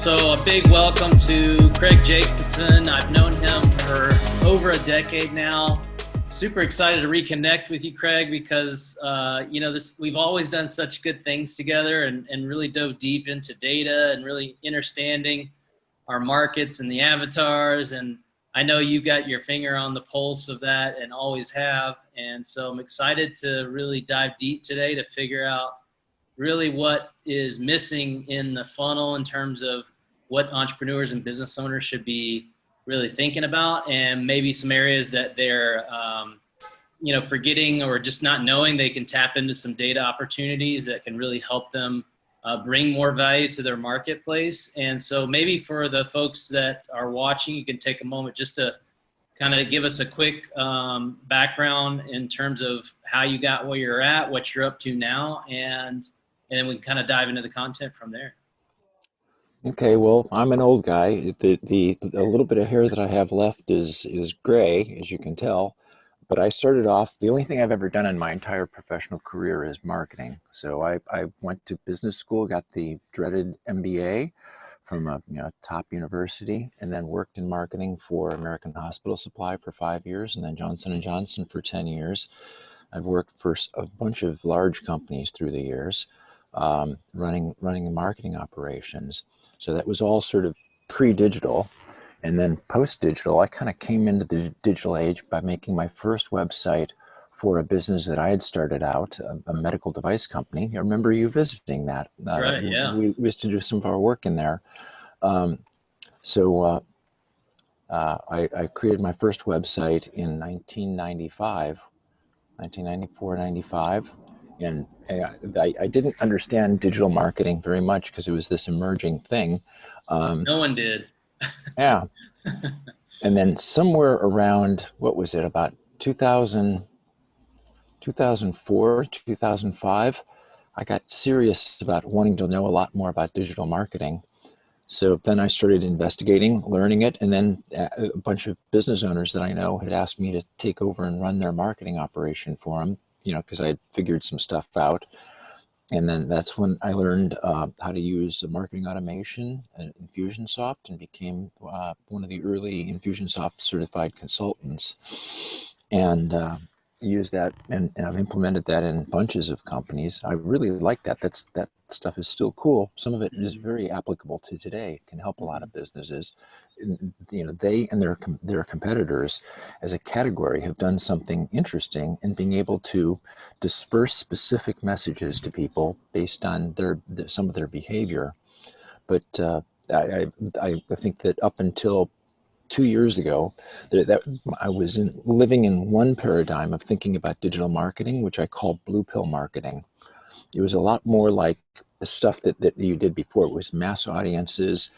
So a big welcome to Craig Jacobson. I've known him for over a decade now. Super excited to reconnect with you, Craig, because we've always done such good things together and really dove deep into data and really understanding our markets and the avatars. And I know you got your finger on the pulse of that and always have. And so I'm excited to really dive deep today to figure out really what is missing in the funnel in terms of what entrepreneurs and business owners should be really thinking about, and maybe some areas that they're forgetting or just not knowing they can tap into some data opportunities that can really help them bring more value to their marketplace. And so maybe for the folks that are watching, you can take a moment just to kind of give us a quick background in terms of how you got where you're at, what you're up to now, and then we can kind of dive into the content from there. Okay, well, I'm an old guy. The a little bit of hair that I have left is gray, as you can tell. But I started off, the only thing I've ever done in my entire professional career is marketing. So I went to business school, got the dreaded MBA from a top university, and then worked in marketing for American Hospital Supply for 5 years, and then Johnson and Johnson for 10 years. I've worked for a bunch of large companies through the years, running marketing operations. So that was all sort of pre-digital. And then post-digital, I kind of came into the digital age by making my first website for a business that I had started out, a medical device company. I remember you visiting that. Right, yeah. We used to do some of our work in there. I created my first website in 1994, 95. And I didn't understand digital marketing very much because it was this emerging thing. No one did. Yeah. And then somewhere around, what was it, about 2004, 2005, I got serious about wanting to know a lot more about digital marketing. So then I started investigating, learning it, and then a bunch of business owners that I know had asked me to take over and run their marketing operation for them, because I had figured some stuff out. And then that's when I learned how to use marketing automation and Infusionsoft, and became one of the early Infusionsoft certified consultants. And use that, and I've implemented that in bunches of companies. I really like that. That stuff is still cool. Some of it is very applicable to today. It can help a lot of businesses. They and their competitors as a category have done something interesting in being able to disperse specific messages to people based on some of their behavior. But I think that up until 2 years ago, that I was living in one paradigm of thinking about digital marketing, which I call blue pill marketing. It was a lot more like the stuff that you did before. It was mass audiences,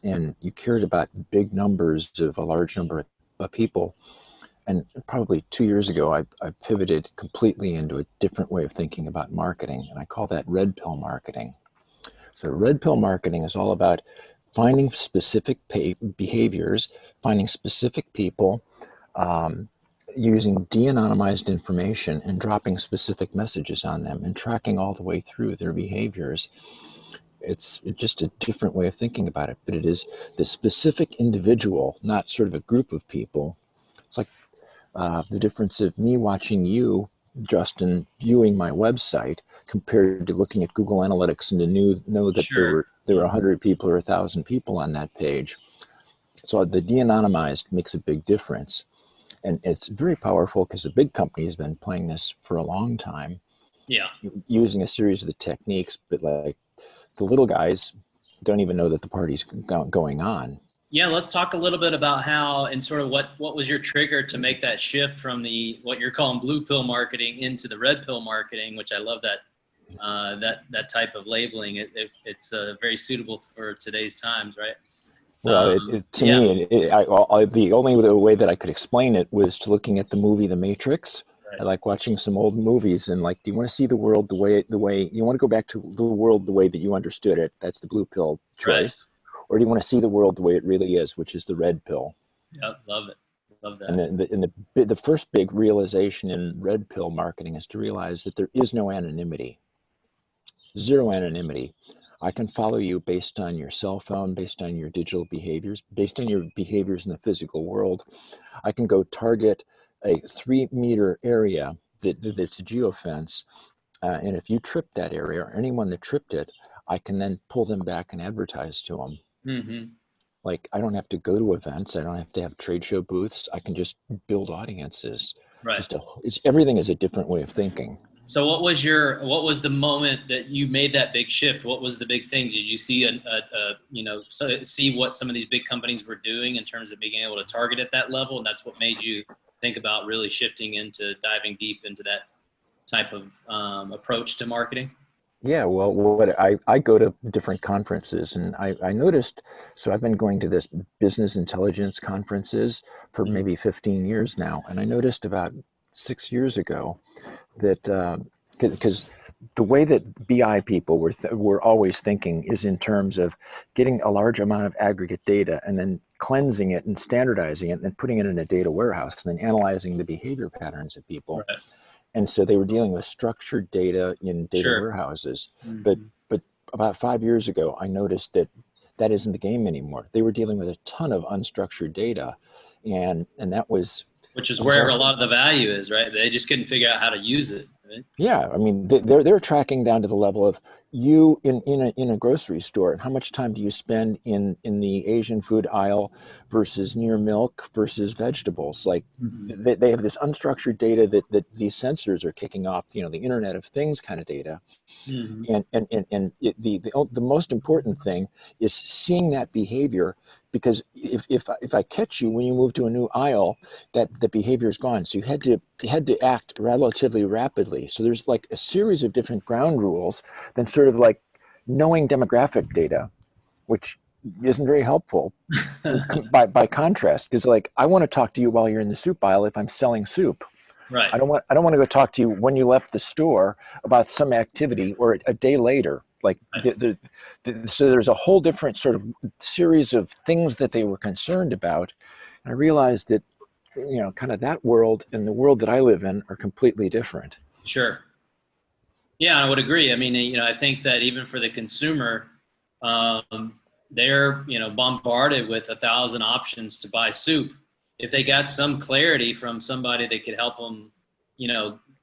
and you cared about big numbers of a large number of people. And probably 2 years ago, I pivoted completely into a different way of thinking about marketing, and I call that red pill marketing. So red pill marketing is all about finding specific behaviors, finding specific people, using de-anonymized information and dropping specific messages on them and tracking all the way through their behaviors. It's just a different way of thinking about it, but it is the specific individual, not sort of a group of people. It's like the difference of me watching you, Justin, viewing my website compared to looking at Google Analytics and to know that Sure. there were 100 people or 1,000 people on that page. So the de-anonymized makes a big difference. And it's very powerful because the big company has been playing this for a long time, Yeah. using a series of the techniques, but like the little guys don't even know that the party's going on. Yeah, let's talk a little bit about how and sort of what was your trigger to make that shift from the what you're calling blue pill marketing into the red pill marketing, which I love that that type of labeling. It's very suitable for today's times, right? Well, to Yeah, me, the only way that I could explain it was to looking at the movie The Matrix. right, I like watching some old movies, and like, do you want to see the world the way you want to go back to the world the way that you understood it? That's the blue pill right. choice. Or do you want to see the world the way it really is, which is the red pill? Yep, love it, love And that. the first big realization in red pill marketing is to realize that there is no anonymity, zero anonymity. I can follow you based on your cell phone, based on your digital behaviors, based on your behaviors in the physical world. I can go target a 3 meter area that's geofence. And if you trip that area or anyone that tripped it, I can then pull them back and advertise to them. Mm-hmm. Like I don't have to go to events. I don't have to have trade show booths. I can just build audiences. Right. Just it's everything is a different way of thinking. So what was the moment that you made that big shift? What was the big thing? Did you see see what some of these big companies were doing in terms of being able to target at that level? And that's what made you think about really shifting into diving deep into that type of approach to marketing? Yeah, well, what I go to different conferences and I noticed, so I've been going to this business intelligence conferences for Mhm. maybe 15 years now. And I noticed about 6 years ago that because the way that BI people were always thinking is in terms of getting a large amount of aggregate data and then cleansing it and standardizing it and then putting it in a data warehouse and then analyzing the behavior patterns of people. Right. And so they were dealing with structured data in data Sure. warehouses. But Hmm. but about 5 years ago, I noticed that that isn't the game anymore. They were dealing with a ton of unstructured data, and Which is that was wherever a also lot of the value is, right? They just couldn't figure out how to use it. Right? yeah. I mean they're tracking down to the level of you in a grocery store and how much time do you spend in the Asian food aisle versus near milk versus vegetables. Like Hmm. they have this unstructured data that these sensors are kicking off, the Internet of Things kind of data. Hmm. The most important thing is seeing that behavior, because if I catch you when you move to a new aisle, that the behavior is gone. So you had to act relatively rapidly. So there's like a series of different ground rules, then sort of like knowing demographic data, which isn't very helpful by contrast, because like I want to talk to you while you're in the soup aisle if I'm selling soup. Right. I don't want to go talk to you when you left the store about some activity or a day later. Like Right. so there's a whole different sort of series of things that they were concerned about. And I realized that kind of that world and the world that I live in are completely different. Sure. Yeah, I would agree. I mean, I think that even for the consumer, they're, bombarded with 1,000 options to buy soup. If they got some clarity from somebody that could help them,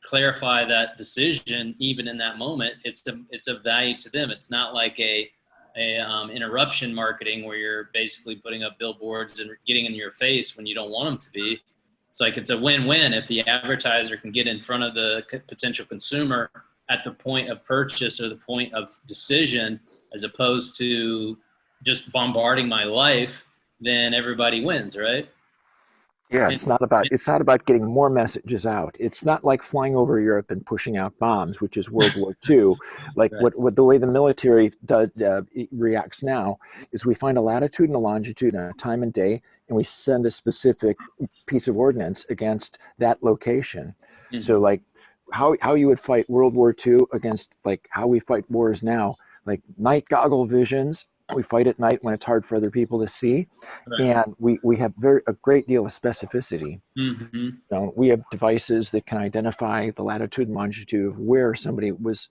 clarify that decision, even in that moment, it's of value to them. It's not like a interruption marketing where you're basically putting up billboards and getting in your face when you don't want them to be. It's like it's a win-win if the advertiser can get in front of the potential consumer at the point of purchase or the point of decision, as opposed to just bombarding my life, then everybody wins, right? Yeah, And, it's not about getting more messages out. It's not like flying over Europe and pushing out bombs, which is World War II. Like right. what the way the military does it reacts now is we find a latitude and a longitude and a time and day, and we send a specific piece of ordnance against that location. So Mm-hmm. like how you would fight World War II against like how we fight wars now, like night goggle visions. We fight at night when it's hard for other people to see, Right. and we have a great deal of specificity. Mm-hmm. We have devices that can identify the latitude and longitude of where somebody was,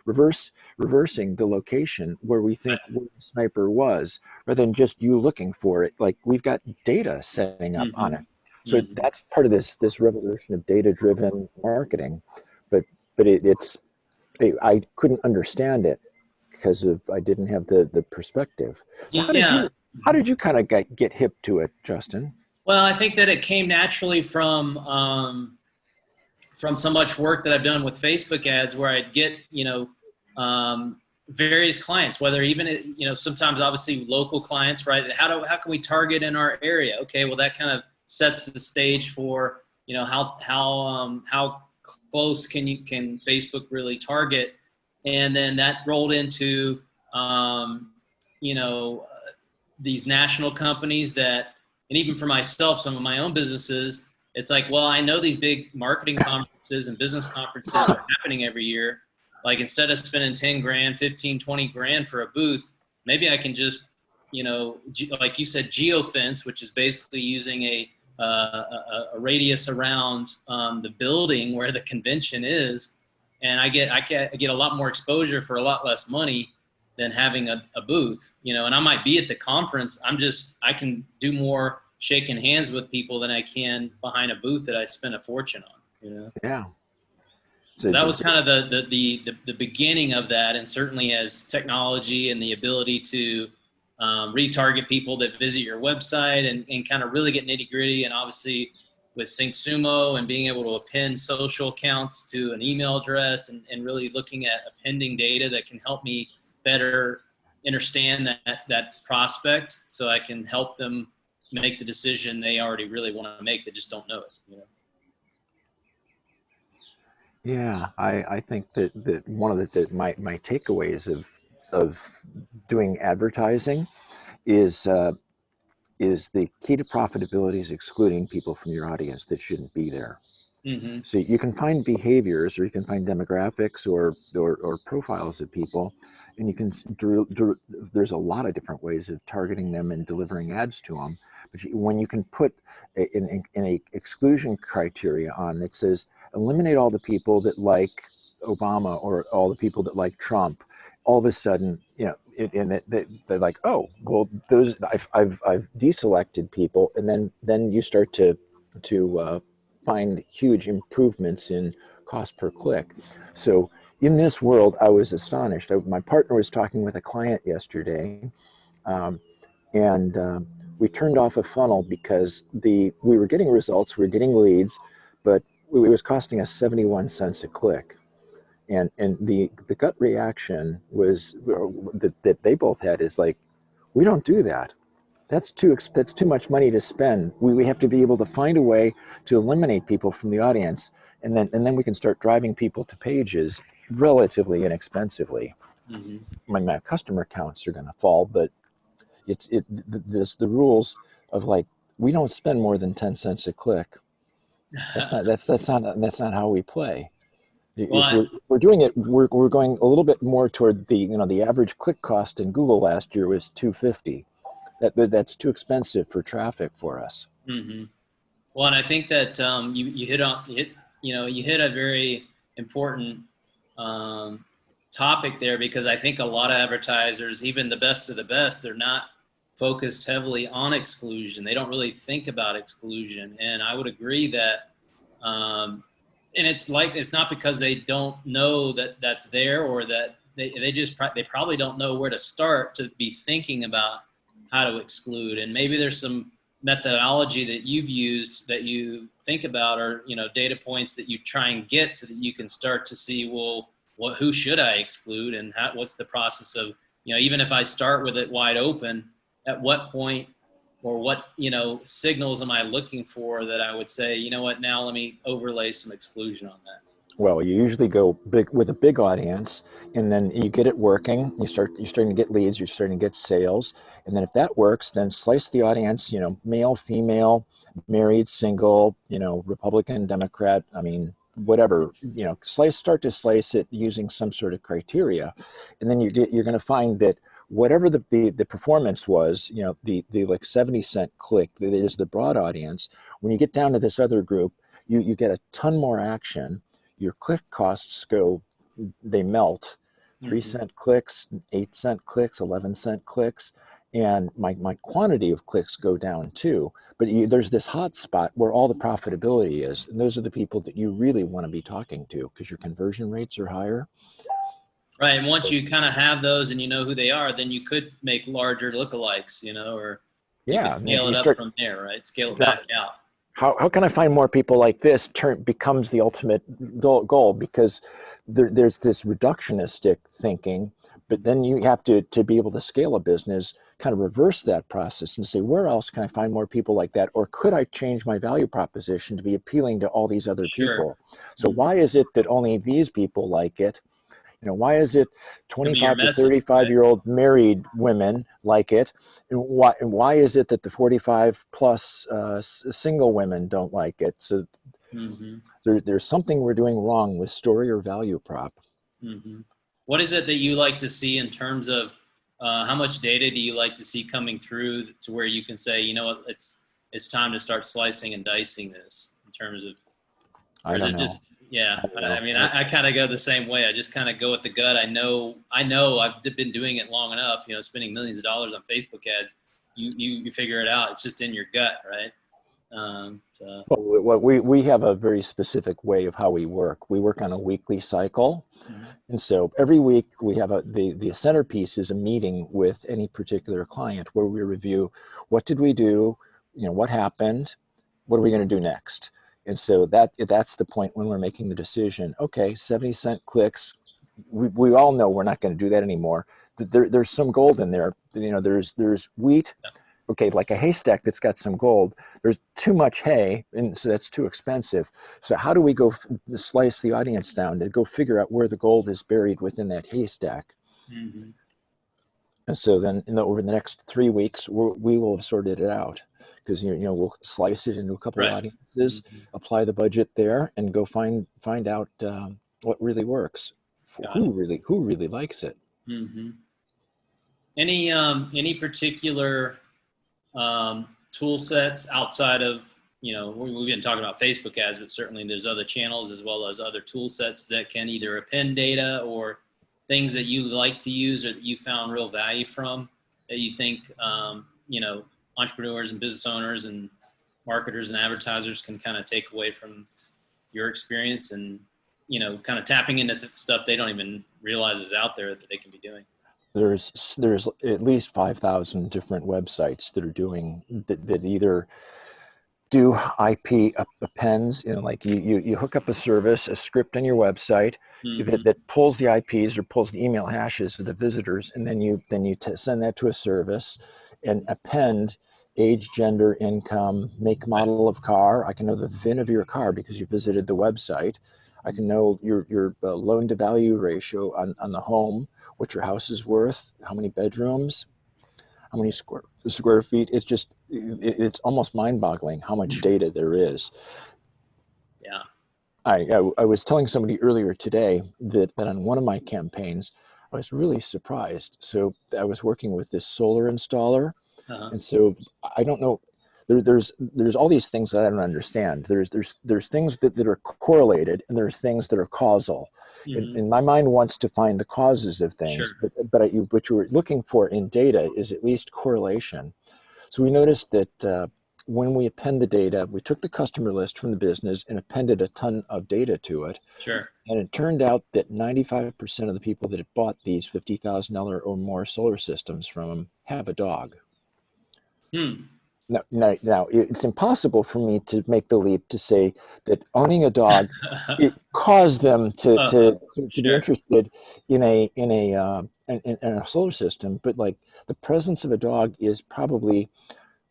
reversing the location where we think Right. where the sniper was, rather than just you looking for it. Like we've got data setting up on Mm-hmm. it. So Mm-hmm. that's part of this revolution of data-driven marketing. But I couldn't understand it because of I didn't have the perspective. So how did Yeah. you how did you kind of get hip to it, Justin? Well, I think that it came naturally from so much work that I've done with Facebook ads, where I'd get, various clients, whether even, sometimes obviously local clients, right? How can we target in our area? Okay, well that kind of sets the stage for, how close can Facebook really target, and then that rolled into, um, you know, these national companies that, and even for myself, some of my own businesses, it's like, well, I know these big marketing conferences and business conferences are happening every year. Like instead of spending 10 grand, 15, 20 grand for a booth, maybe I can just, like you said, geofence, which is basically using a radius around the building where the convention is. And I get a lot more exposure for a lot less money. than having a booth, you know, and I might be at the conference. I can do more shaking hands with people than I can behind a booth that I spent a fortune on, you know? Yeah. So that was kind of the beginning of that. And certainly as technology and the ability to retarget people that visit your website and kind of really get nitty gritty. And obviously with SyncSumo and being able to append social accounts to an email address and really looking at appending data that can help me better understand that prospect so I can help them make the decision they already really want to make. They just don't know it, you know? Yeah, I think that one of my takeaways of doing advertising is is the key to profitability is excluding people from your audience that shouldn't be there. Mm-hmm. So you can find behaviors, or you can find demographics, or profiles of people, and you can there's a lot of different ways of targeting them and delivering ads to them. But when you can put in a exclusion criteria on that says eliminate all the people that like Obama or all the people that like Trump, all of a sudden, you know, they're like, oh, well, those I've deselected people, and then you start to find huge improvements in cost per click. So in this world, I was astonished. My partner was talking with a client yesterday, um, and we turned off a funnel because we were getting results, we were getting leads, but it was costing us 71 cents a click. And the gut reaction was that they both had is like, we don't do that. That's too much money to spend. We have to be able to find a way to eliminate people from the audience, and then we can start driving people to pages relatively inexpensively. Mm-hmm. My customer counts are going to fall, but the rules of like we don't spend more than 10 cents a click. That's not how we play. Well, If we're doing it, we're going a little bit more toward the average click cost in Google last year was 250. That's too expensive for traffic for us. mm-hmm. Well, and I think that you hit a very important um, topic there, because I think a lot of advertisers, even the best of the best, they're not focused heavily on exclusion. They don't really think about exclusion, and I would agree that. And it's not because they don't know that that's there, or that they probably don't know where to start to be thinking about how to exclude. And maybe there's some methodology that you've used that you think about, or data points that you try and get so that you can start to see, well, who should I exclude, and what's the process of, even if I start with it wide open, at what point or what signals am I looking for that I would say, you know what, now let me overlay some exclusion on that. Well, you usually go big with a big audience, and then you get it working. You're starting to get leads. You're starting to get sales, and then if that works, then slice the audience. Male, female, married, single. Republican, Democrat. I mean, whatever. Start to slice it using some sort of criteria, and then you're going to find that whatever the performance was, the like 70-cent click, that is the broad audience. When you get down to this other group, you get a ton more action. Your click costs they melt. 3-cent clicks, 8-cent clicks, 11-cent clicks, and my quantity of clicks go down too. But there's this hot spot where all the profitability is, and those are the people that you really want to be talking to because your conversion rates are higher. Right, and once you kind of have those and you know who they are, then you could make larger lookalikes, or you could scale it up from there, right? Scale it back out. How can I find more people like this becomes the ultimate goal, because there's this reductionistic thinking, but then you have to be able to scale a business, kind of reverse that process and say, where else can I find more people like that? Or could I change my value proposition to be appealing to all these other people? So why is it that only these people like it? Why is it 25 to 35-year-old married women like it? And why is it that the 45 plus single women don't like it? So there's something we're doing wrong with story or value prop. What is it that you like to see in terms of how much data do you like to see coming through to where you can say, you know what, it's time to start slicing and dicing this in terms of, I don't know. Yeah, I don't I know. mean, I kind of go the same way. I just kind of go with the gut. I know I've been doing it long enough, spending millions of dollars on Facebook ads. You figure it out. It's just in your gut, right? So, Well, we have a very specific way of how we work. We work on a weekly cycle. mhm. And so every week we have the centerpiece is a meeting with any particular client where we review what did we do, what happened, what are we going to do next? And so that's the point when we're making the decision. Okay, 70-cent clicks. We all know we're not going to do that anymore. There's some gold in there. There's wheat. Okay, like a haystack that's got some gold. There's too much hay, and so that's too expensive. So how do we go slice the audience down to go figure out where the gold is buried within that haystack? Mhm. And so then over the next 3 weeks, we will have sorted it out because we'll slice it into a couple Right. audiences, Mhm. apply the budget there, and go find out what really works, Got it. who really likes it. Hmm. Any particular tool sets outside of, we've been talking about Facebook ads, but certainly there's other channels as well as other tool sets that can either append data or things that you like to use or that you found real value from that you think, entrepreneurs and business owners and marketers and advertisers can kind of take away from your experience and, kind of tapping into stuff they don't even realize is out there that they can be doing. There's at least 5,000 different websites that are doing that either do IP appends, like you hook up a service, a script on your website Mm-hmm. that pulls the IPs or pulls the email hashes of the visitors, and then you send that to a service and append age, gender, income, make, model of car. I can know the VIN of your car because you visited the website. I can know your loan to value ratio on the home, what your house is worth, how many bedrooms, how many square feet. It's almost mind-boggling how much data there is. Yeah. I was telling somebody earlier today that on one of my campaigns I was really surprised. So I was working with this solar installer, Uh-huh. and so I don't know. There's all these things that I don't understand. There's things that are correlated, and there's things that are causal. Mm-hmm. And my mind wants to find the causes of things, Sure. but what you're looking for in data is at least correlation. So we noticed that when we append the data, we took the customer list from the business and appended a ton of data to it. Sure. And it turned out that 95% of the people that had bought these $50,000 or more solar systems from them have a dog. Hmm. Now, it's impossible for me to make the leap to say that owning a dog it caused them Uh-huh. to be Sure. interested in a solar system, but like the presence of a dog is probably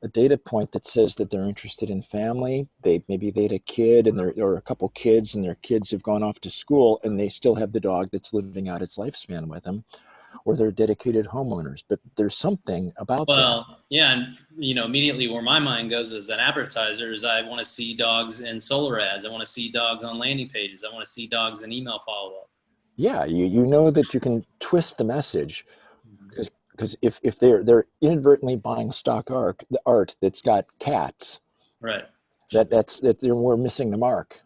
a data point that says that they're interested in family. Maybe they had a kid and or a couple kids and their kids have gone off to school and they still have the dog that's living out its lifespan with them, or they're dedicated homeowners. But there's something about that. Well, yeah, and immediately where my mind goes as an advertiser is I want to see dogs in solar ads. I want to see dogs on landing pages. I want to see dogs in email follow-up. Yeah, you know that you can twist the message Mhm. because if they're inadvertently buying stock art that's got cats, Right. we're missing the mark.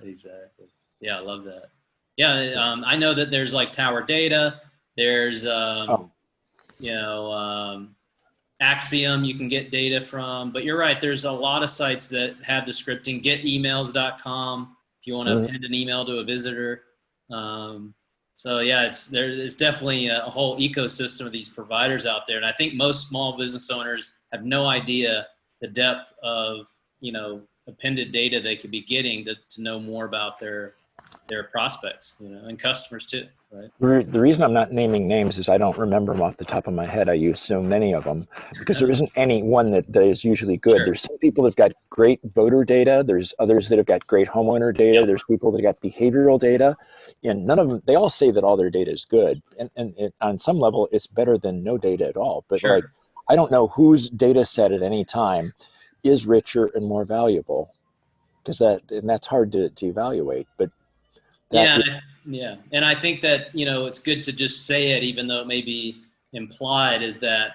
Exactly. Yeah, I love that. Yeah, I know that there's like Tower Data. There's Oh, Axiom you can get data from. But you're right, there's a lot of sites that have the scripting. Getemails.com if you want to mhm. append an email to a visitor. So yeah, there's definitely a whole ecosystem of these providers out there, and I think most small business owners have no idea the depth of appended data they could be getting to know more about their prospects, and customers too, right? The reason I'm not naming names is I don't remember them off the top of my head. I use so many of them because there isn't any one that is usually good. Sure. There's some people that've got great voter data. There's others that have got great homeowner data. Yep. There's people that got behavioral data. And none of them, they all say that all their data is good. And on some level, it's better than no data at all. But like, Sure. I don't know whose data set at any time is richer and more valuable because that's hard to evaluate. But that Yeah, yeah, and I think that it's good to just say it, even though it may be implied. Is that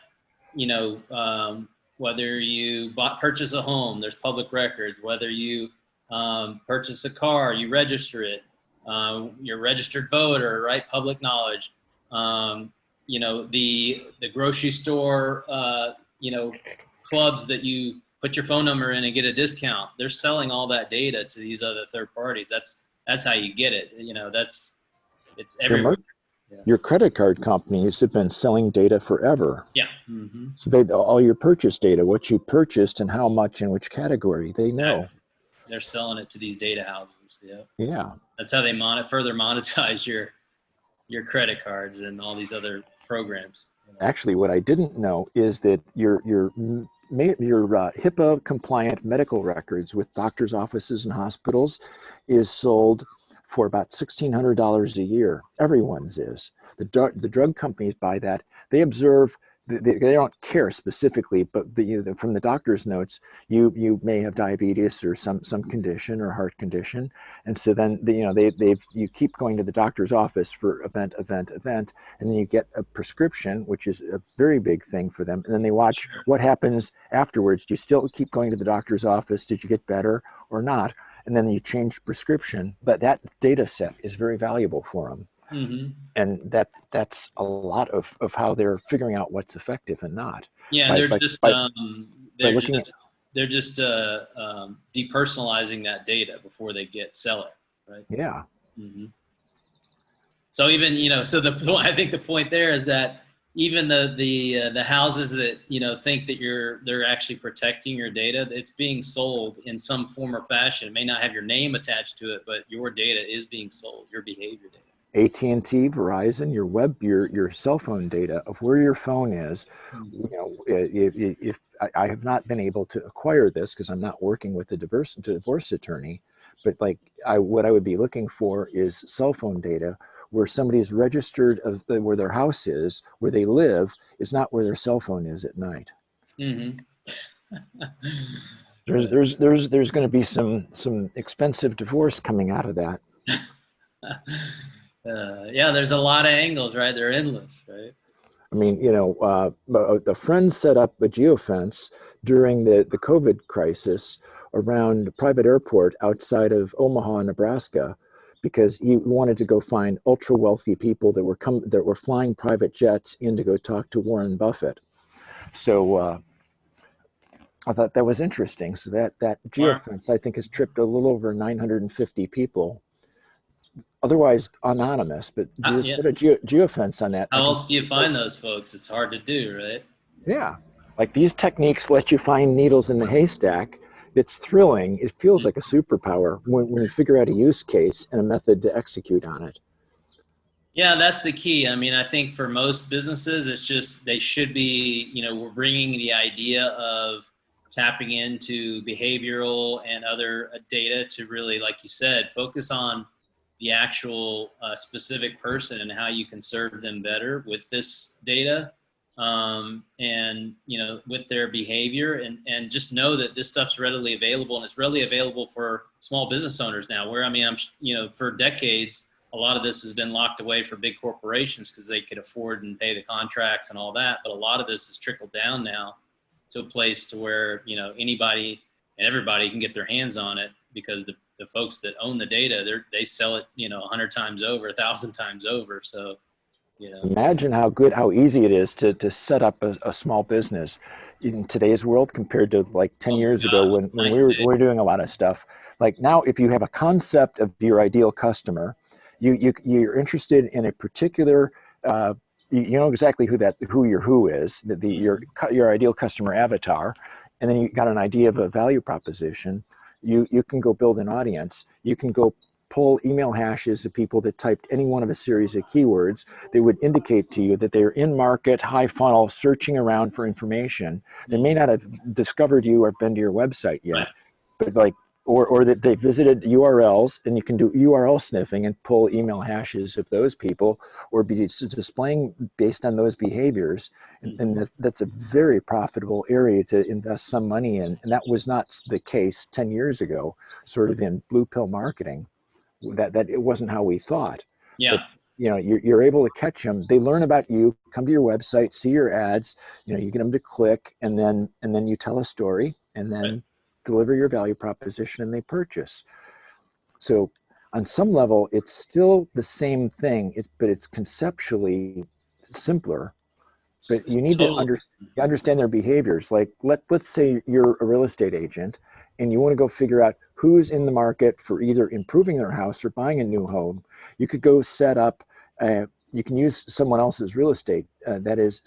whether you purchase a home, there's public records. Whether you purchase a car, you register it. You're a registered voter, right? Public knowledge. The grocery store, clubs that you put your phone number in and get a discount. They're selling all that data to these other third parties. That's how you get it. It's everywhere. Yeah. Your credit card companies have been selling data forever. Yeah. Mm-hmm. So all your purchase data, what you purchased and how much in which category, they know. Exactly. They're selling it to these data houses. Yeah. Yeah. That's how they further monetize your credit cards and all these other programs. Actually, what I didn't know is that your HIPAA compliant medical records with doctors' offices and hospitals is sold for about $1,600 a year. Everyone's is. The drug companies buy that. They observe. They don't care specifically, but from the doctor's notes, you may have diabetes or some condition or heart condition, and so then you keep going to the doctor's office for event, and then you get a prescription, which is a very big thing for them, and then they watch what happens afterwards. Do you still keep going to the doctor's office? Did you get better or not? And then you change prescription, but that data set is very valuable for them. Mm-hmm. And that's a lot of how they're figuring out what's effective and not. Yeah, they're just depersonalizing that data before they sell it, right? Yeah. Mm-hmm. So even I think the point there is that even the houses that think that they're actually protecting your data, it's being sold in some form or fashion. It may not have your name attached to it, but your data is being sold, your behavior data. AT&T, Verizon, your cell phone data of where your phone is. If I have not been able to acquire this because I'm not working with a divorce attorney, but what I would be looking for is cell phone data where somebody is registered where their house is, where they live, is not where their cell phone is at night. Mm-hmm. There's going to be some expensive divorce coming out of that. There's a lot of angles, right? They're endless, right? I mean, the friend set up a geofence during the COVID crisis around a private airport outside of Omaha, Nebraska, because he wanted to go find ultra wealthy people that were flying private jets in to go talk to Warren Buffett. So I thought that was interesting. So that geofence, I think, has tripped a little over 950 people. Otherwise anonymous, but you set a geofence on that. How else do you find those folks? It's hard to do, right? Yeah. Like these techniques let you find needles in the haystack. It's thrilling. It feels like a superpower when you figure out a use case and a method to execute on it. Yeah, that's the key. I mean, I think for most businesses, it's just they should be, we're bringing the idea of tapping into behavioral and other data to really, like you said, focus on the actual specific person and how you can serve them better with this data, and with their behavior, and just know that this stuff's readily available, and it's readily available for small business owners now. Where for decades, a lot of this has been locked away for big corporations because they could afford and pay the contracts and all that. But a lot of this has trickled down now to a place to where anybody and everybody can get their hands on it, because the folks that own the data, they sell it 100 times over, 1,000 times over. So imagine how easy it is to set up a small business in today's world compared to like 10 years ago when we were doing a lot of stuff. Like now, if you have a concept of your ideal customer, you're interested in a particular you know exactly who your who is, your ideal customer avatar, and then you got an idea of a value proposition. You can go build an audience. You can go pull email hashes of people that typed any one of a series of keywords that would indicate to you that they're in market, high funnel, searching around for information. They may not have discovered you or been to your website yet, but or that they visited URLs, and you can do URL sniffing and pull email hashes of those people, or be displaying based on those behaviors. And that's a very profitable area to invest some money in. And that was not the case 10 years ago, sort of in blue pill marketing. That it wasn't how we thought. Yeah. But, you're able to catch them. They learn about you, come to your website, see your ads. You get them to click, and then you tell a story, and then deliver your value proposition, and they purchase. So on some level, it's still the same thing, but it's conceptually simpler. But you need to Totally. understand their behaviors. Like let's say you're a real estate agent and you want to go figure out who's in the market for either improving their house or buying a new home. You could go set up. You can use someone else's real estate. That is,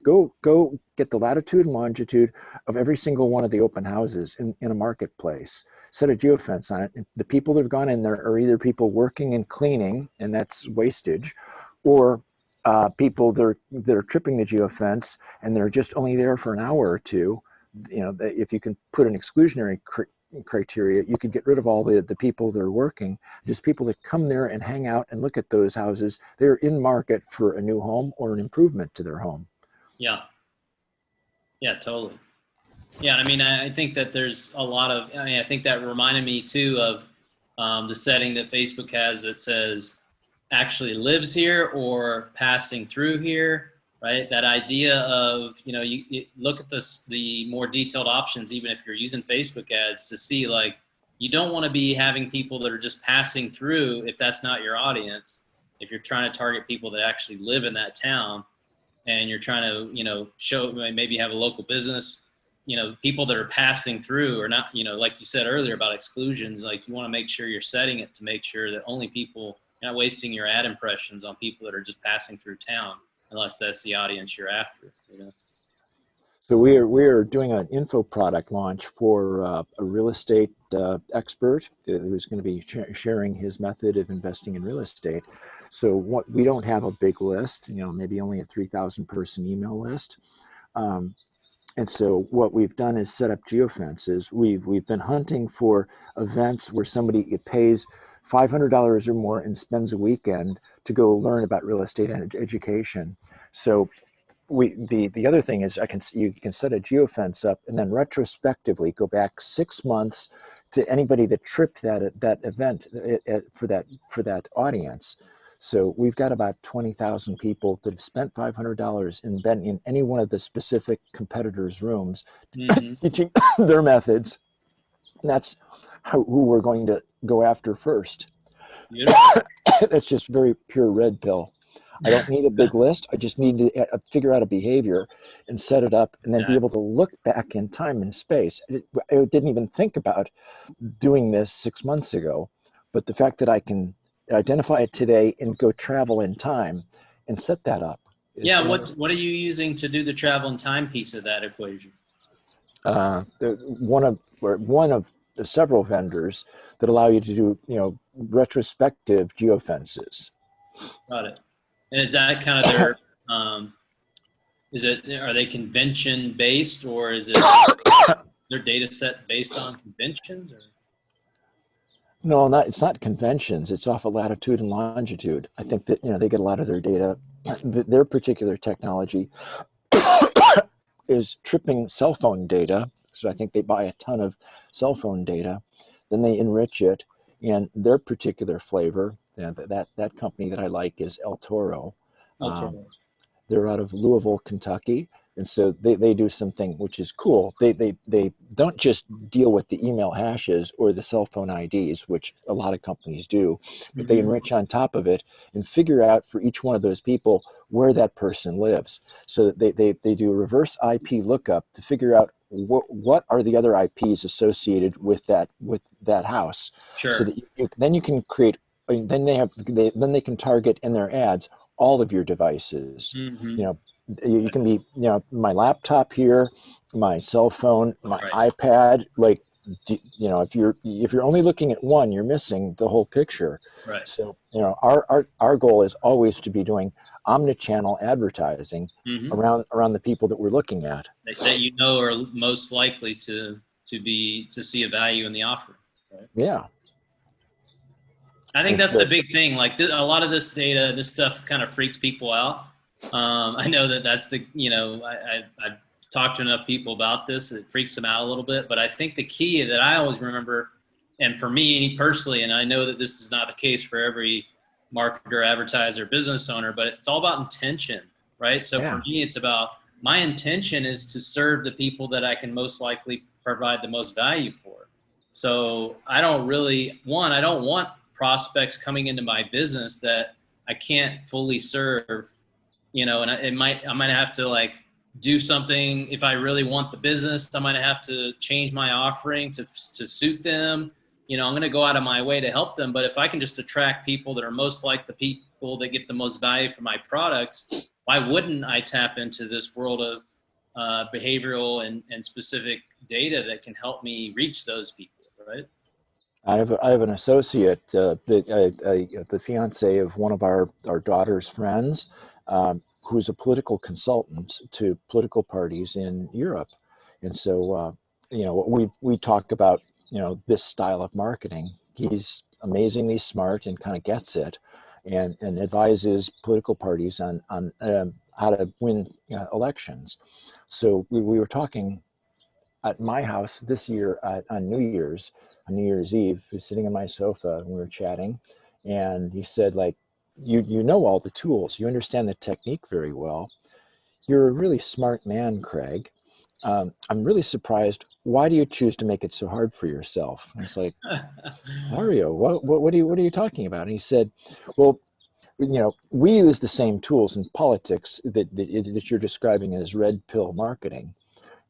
go get the latitude and longitude of every single one of the open houses in a marketplace. Set a geofence on it. And the people that have gone in there are either people working and cleaning, and that's wastage, or people that are tripping the geofence and they're just only there for an hour or two. You know, if you can put an exclusionary criteria, you could get rid of all the people that are working. Just people that come there and hang out and look at those houses. They're in market for a new home or an improvement to their home. Yeah. Yeah, totally. Yeah, I mean, I think that there's a lot of, I mean, I think that reminded me too of the setting that Facebook has that says actually lives here or passing through here, right? That idea of, you know, you look at this, the more detailed options, even if you're using Facebook ads, to see like, you don't want to be having people that are just passing through if that's not your audience. If you're trying to target people that actually live in that town and you're trying to, you know, show, maybe have a local business, you know, people that are passing through or not, you know, like you said earlier about exclusions, like you want to make sure you're setting it to make sure that only people, you're not wasting your ad impressions on people that are just passing through town, unless that's the audience you're after, you know? So we are doing an info product launch for a real estate expert who's going to be sharing his method of investing in real estate. So we don't have a big list, you know, maybe only a 3,000 person email list. And so what we've done is set up geofences. We've been hunting for events where somebody pays $500 or more and spends a weekend to go learn about real estate and education. So the other thing is you can set a geofence up and then retrospectively go back 6 months to anybody that tripped that event for that audience. So we've got about 20,000 people that have spent $500 and been in any one of the specific competitors' rooms teaching their methods. And that's who we're going to go after first. That's just very pure red pill. I don't need a big list. I just need to figure out a behavior and set it up and then be able to look back in time and space. I didn't even think about doing this 6 months ago, but the fact that I can identify it today and go travel in time and set that up. Yeah, what are you using to do the travel and time piece of that equation? One of the several vendors that allow you to do, you know, retrospective geofences. Got it. And is that kind of their, are they convention based or is it their data set based on conventions? Or? No, it's not conventions. It's off of latitude and longitude. I think that, you know, they get a lot of their data. Their particular technology is tripping cell phone data. So I think they buy a ton of cell phone data. Then they enrich it. And their particular flavor, that company that I like is El Toro. They're out of Louisville, Kentucky. And so they do something which is cool. They don't just deal with the email hashes or the cell phone IDs, which a lot of companies do, but they enrich on top of it and figure out for each one of those people where that person lives. So they do a reverse IP lookup to figure out what are the other IPs associated with that house. Sure. So that then you can create. I mean, then they can target in their ads all of your devices. You know, you can be, you know, my laptop here, my cell phone, my iPad. Like, you know, if you're only looking at one, you're missing the whole picture. Right. So, you know, our goal is always to be doing omni-channel advertising around the people that we're looking at. That you know are most likely to see a value in the offer. Right? Yeah. I think that's the big thing. Like a lot of this data, this stuff kind of freaks people out. I know that's the, you know, I've talked to enough people about this. It freaks them out a little bit. But I think the key that I always remember, and for me personally, and I know that this is not the case for every marketer, advertiser, business owner, but it's all about intention, right? So for me, it's about my intention is to serve the people that I can most likely provide the most value for. So I don't really, I don't want prospects coming into my business that I can't fully serve, and I might have to like do something. If I really want the business, I might have to change my offering to suit them. I'm going to go out of my way to help them. But if I can just attract people that are most like the people that get the most value from my products, why wouldn't I tap into this world of behavioral and specific data that can help me reach those people, right? I have an associate, the fiance of one of our daughter's friends, who's a political consultant to political parties in Europe. And so, we talk about, this style of marketing. He's amazingly smart and kind of gets it, and advises political parties on how to win elections. So we were talking at my house this year on New Year's Eve. He was sitting on my sofa and we were chatting, and he said, like, you know all the tools, you understand the technique very well. You're a really smart man, Craig. I'm really surprised. Why do you choose to make it so hard for yourself? And I was like, Mario, what are you talking about? And he said, well, we use the same tools in politics that you're describing as red pill marketing.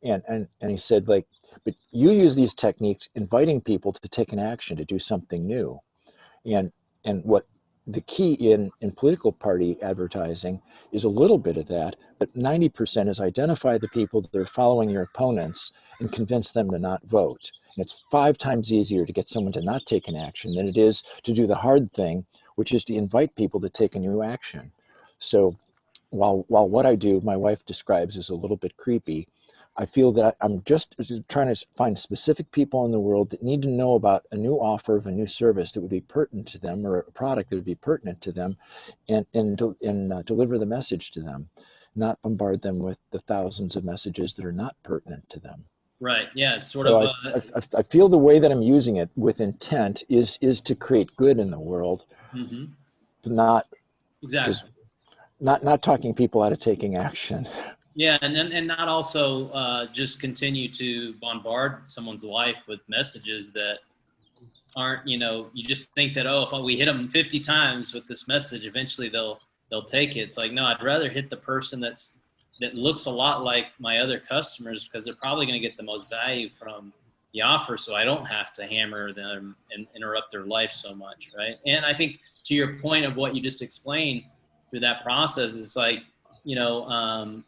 And he said, like, but you use these techniques inviting people to take an action, to do something new. And what the key in political party advertising is a little bit of that, but 90% is identify the people that are following your opponents and convince them to not vote. And it's 5 times easier to get someone to not take an action than it is to do the hard thing, which is to invite people to take a new action. So while what I do, my wife describes as a little bit creepy, I feel that I'm just trying to find specific people in the world that need to know about a new offer of a new service that would be pertinent to them, or a product that would be pertinent to them, and deliver the message to them, not bombard them with the thousands of messages that are not pertinent to them. Right. Yeah. It's sort So of. I feel the way that I'm using it with intent is to create good in the world, Mm-hmm. not just Exactly. not talking people out of taking action. Yeah, and not also just continue to bombard someone's life with messages that aren't, you just think that, oh, if we hit them 50 times with this message, eventually they'll take it. It's like, no, I'd rather hit the person that looks a lot like my other customers, because they're probably going to get the most value from the offer, so I don't have to hammer them and interrupt their life so much, right? And I think to your point of what you just explained through that process, it's like, you know, um,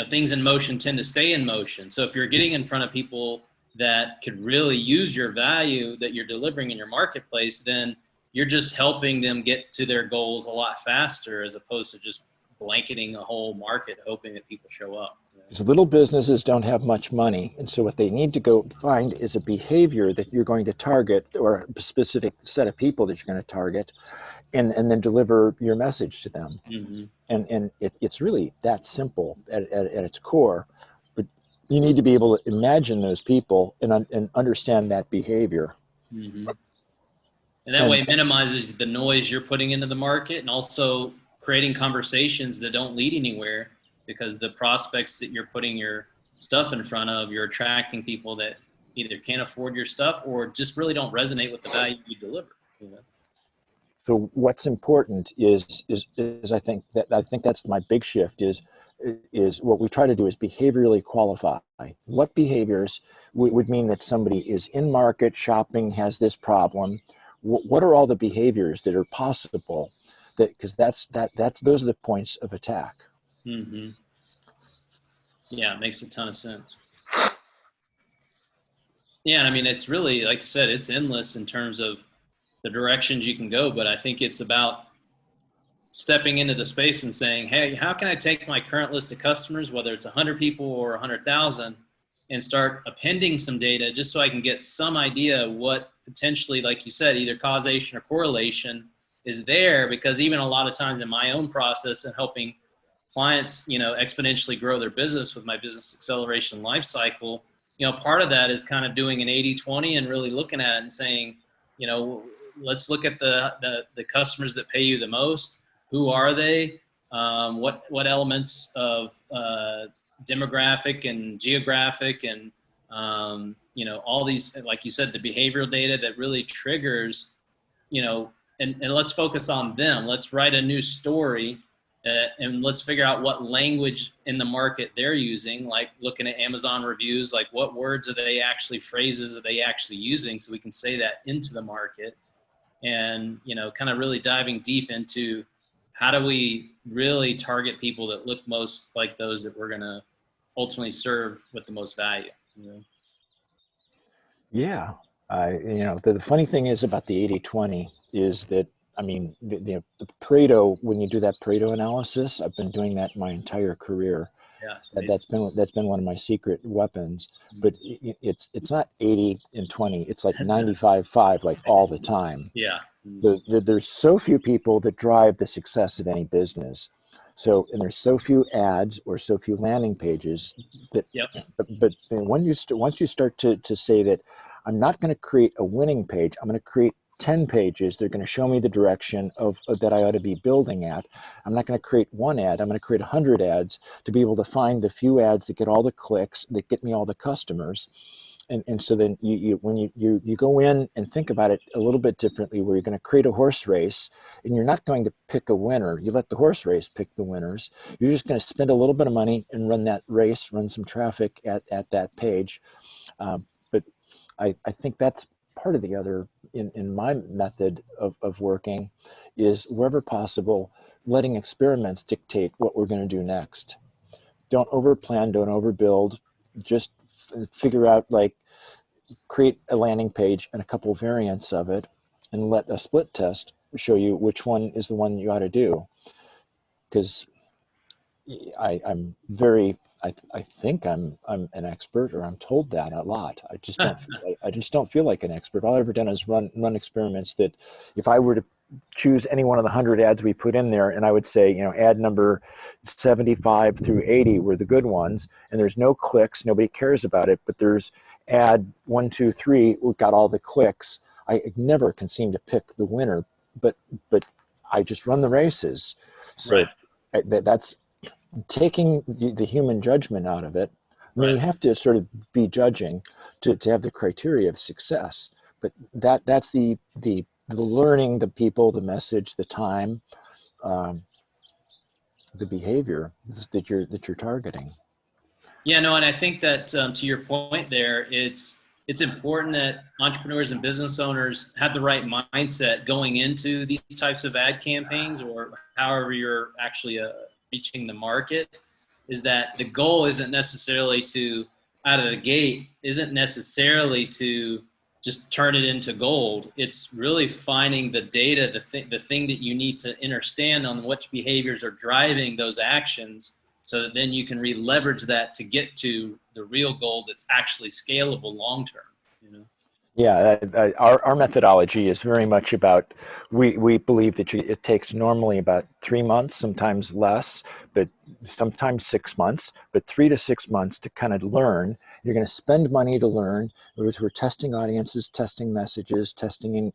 things in motion tend to stay in motion. So if you're getting in front of people that could really use your value that you're delivering in your marketplace, then you're just helping them get to their goals a lot faster, as opposed to just blanketing a whole market hoping that people show up. Because little businesses don't have much money, and so what they need to go find is a behavior that you're going to target, or a specific set of people that you're going to target, and then deliver your message to them. Mm-hmm. And it's really that simple at its core, but you need to be able to imagine those people and understand that behavior. Mm-hmm. And that way it minimizes the noise you're putting into the market, and also creating conversations that don't lead anywhere, because the prospects that you're putting your stuff in front of, you're attracting people that either can't afford your stuff or just really don't resonate with the value you deliver. So what's important is I think that's my big shift is what we try to do is behaviorally qualify. What behaviors would mean that somebody is in market shopping, has this problem? What are all the behaviors that are possible? Because those are the points of attack. Mm-hmm. Yeah, it makes a ton of sense. Yeah, and I mean, it's really, like you said, it's endless in terms of the directions you can go, but I think it's about stepping into the space and saying, hey, how can I take my current list of customers, whether it's 100 people or 100,000, and start appending some data just so I can get some idea of what potentially, like you said, either causation or correlation is there. Because even a lot of times in my own process and helping clients, exponentially grow their business with my business acceleration life cycle, part of that is kind of doing an 80-20 and really looking at it and saying, let's look at the customers that pay you the most. Who are they? What elements of demographic and geographic and all these, like you said, the behavioral data that really triggers, and let's focus on them. Let's write a new story, and let's figure out what language in the market they're using, like looking at Amazon reviews, like what words are they actually, phrases are they actually using, so we can say that into the market. And, kind of really diving deep into how do we really target people that look most like those that we're going to ultimately serve with the most value. Yeah. The funny thing is about the 80/20 is that, I mean, the Pareto, when you do that Pareto analysis, I've been doing that my entire career. Yeah, it's That, amazing. that's been one of my secret weapons. But it's not 80 and 20. It's like No. 95/5, like all the time. Yeah. There's so few people that drive the success of any business. So, and there's so few ads or so few landing pages that, Yep. but once you start to say that I'm not going to create a winning page, I'm going to create 10 pages. They're going to show me the direction of that I ought to be building at. I'm not going to create one ad. I'm going to create 100 ads to be able to find the few ads that get all the clicks, that get me all the customers. And so then when you go in and think about it a little bit differently, where you're going to create a horse race and you're not going to pick a winner. You let the horse race pick the winners. You're just going to spend a little bit of money and run that race, run some traffic at that page. But I think that's part of the other in my method of working is, wherever possible, letting experiments dictate what we're going to do next. Don't overplan, don't overbuild. Just figure out, like, create a landing page and a couple variants of it, and let a split test show you which one is the one you ought to do. Because I'm very, I think I'm an expert, or I'm told that a lot. I just don't feel like an expert. All I've ever done is run experiments that, if I were to choose any one of the 100 ads we put in there, and I would say, ad number 75 through 80 were the good ones, and there's no clicks, nobody cares about it, but there's ad 1, 2, 3, we got all the clicks. I never can seem to pick the winner, but I just run the races. Right. So that's taking the human judgment out of it. I mean, Right. you have to sort of be judging to have the criteria of success, but that's the learning, the people, the message, the time, um, the behavior that you're targeting. Yeah, no, and I think that to your point there, it's important that entrepreneurs and business owners have the right mindset going into these types of ad campaigns, or however you're actually reaching the market. Is that the goal isn't necessarily to, out of the gate, isn't necessarily to just turn it into gold. It's really finding the data, the thing that you need to understand on which behaviors are driving those actions, so that then you can re-leverage that to get to the real goal that's actually scalable long term. Yeah, our methodology is very much about, we believe that it takes normally about 3 months, sometimes less, but sometimes 6 months, but 3 to 6 months to kind of learn. You're going to spend money to learn. We're testing audiences, testing messages, testing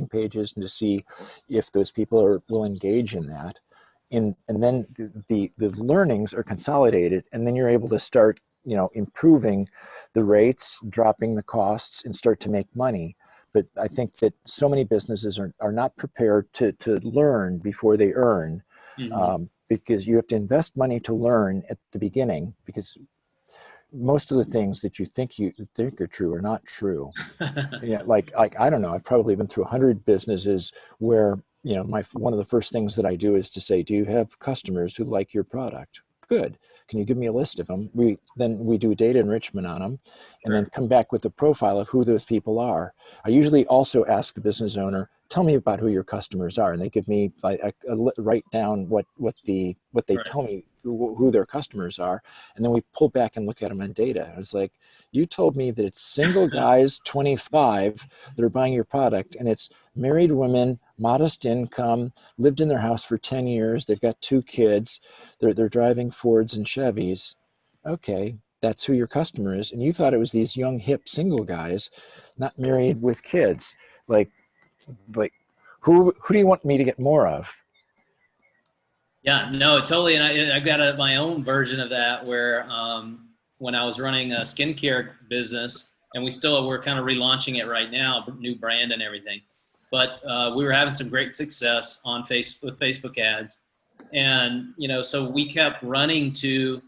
pages, and to see if those people will engage in that. And then the learnings are consolidated, and then you're able to start, improving the rates, dropping the costs, and start to make money. But I think that so many businesses are not prepared to learn before they earn, Mm-hmm. because you have to invest money to learn at the beginning, because most of the things that you think are true are not true. Yeah, like I don't know. I've probably been through 100 businesses where, my one of the first things that I do is to say, "Do you have customers who like your product?" Good. Can you give me a list of them? We do data enrichment on them, and then Sure. come back with a profile of who those people are. I usually also ask the business owner, "Tell me about who your customers are," and they give me, write down what they Right. tell me who their customers are, and then we pull back and look at them on data. I was like, "You told me that it's single guys, 25, that are buying your product, and it's married women, modest income, lived in their house for 10 years, they've got 2 kids, they're driving Fords and Chevys." Okay, that's who your customer is, and you thought it was these young hip single guys, not married with kids. Like like who do you want me to get more of? Yeah, no, totally. And I've got my own version of that, where when I was running a skincare business, and we're kind of relaunching it right now, new brand and everything. But we were having some great success on with Facebook ads, and so we kept running to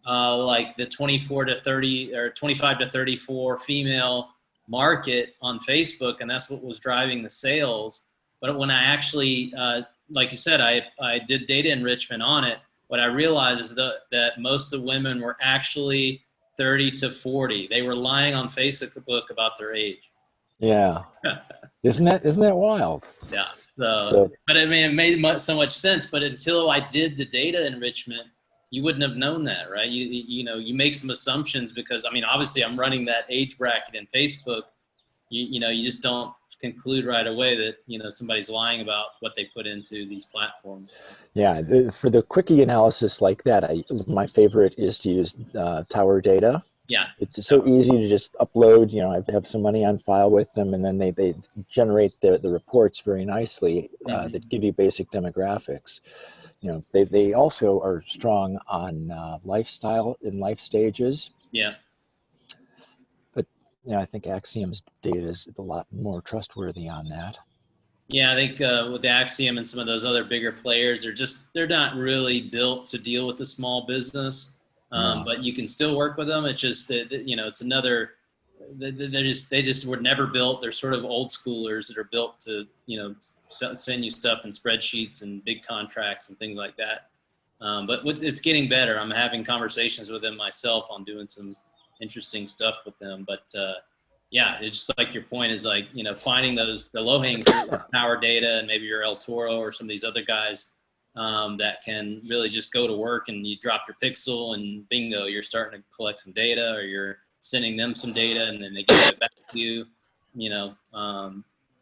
like the 24 to 30 or 25 to 34 female market on Facebook, and that's what was driving the sales. But when I actually, like you said, I did data enrichment on it. What I realized is that most of the women were actually 30 to 40. They were lying on Facebook about their age. Yeah. Isn't that wild? Yeah. So, So but I mean, it made so much sense. But until I did the data enrichment, you wouldn't have known that, right? You make some assumptions because, I mean, obviously I'm running that age bracket in Facebook. You just don't conclude right away that, somebody's lying about what they put into these platforms. yeah, for the quickie analysis like that, my favorite is to use Tower Data. Yeah. It's so easy to just upload. I have some money on file with them, and then they generate the reports very nicely that give you basic demographics. They also are strong on lifestyle and life stages. Yeah. But I think Axiom's data is a lot more trustworthy on that. Yeah, I think with Axiom and some of those other bigger players, they're not really built to deal with the small business. No. But you can still work with them. It's just that, it's another. They just were never built. They're sort of old schoolers that are built to send you stuff in spreadsheets and big contracts and things like that. But it's getting better. I'm having conversations with them myself on doing some interesting stuff with them. But yeah, it's just like your point is like, finding the low-hanging fruit, Power Data, and maybe your El Toro or some of these other guys that can really just go to work, and you drop your pixel and bingo, you're starting to collect some data, or you're sending them some data and then they give it back to you.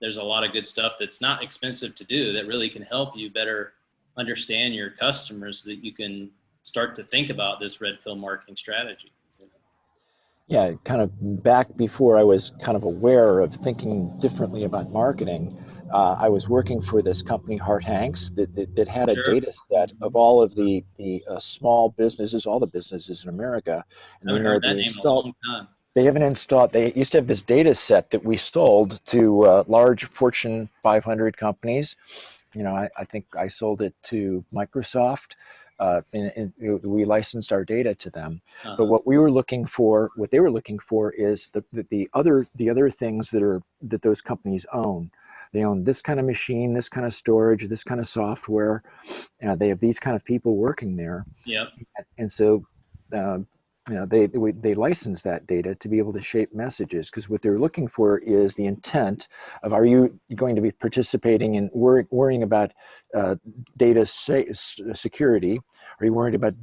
There's a lot of good stuff that's not expensive to do that really can help you better understand your customers so that you can start to think about this red pill marketing strategy. Yeah, kind of back before I was kind of aware of thinking differently about marketing, I was working for this company, Hart Hanks, that had a Sure. data set of all of the small businesses, all the businesses in America, and I they haven't know heard that that we name in a installed. long time. They haven't installed. They used to have this data set that we sold to large Fortune 500 companies. I think I sold it to Microsoft, and we licensed our data to them. But what they were looking for is the other things that those companies own. They own this kind of machine, this kind of storage, this kind of software. They have these kind of people working there. Yep. And so they license that data to be able to shape messages, because what they're looking for is the intent of, are you going to be participating in worrying about data security? Are you worried about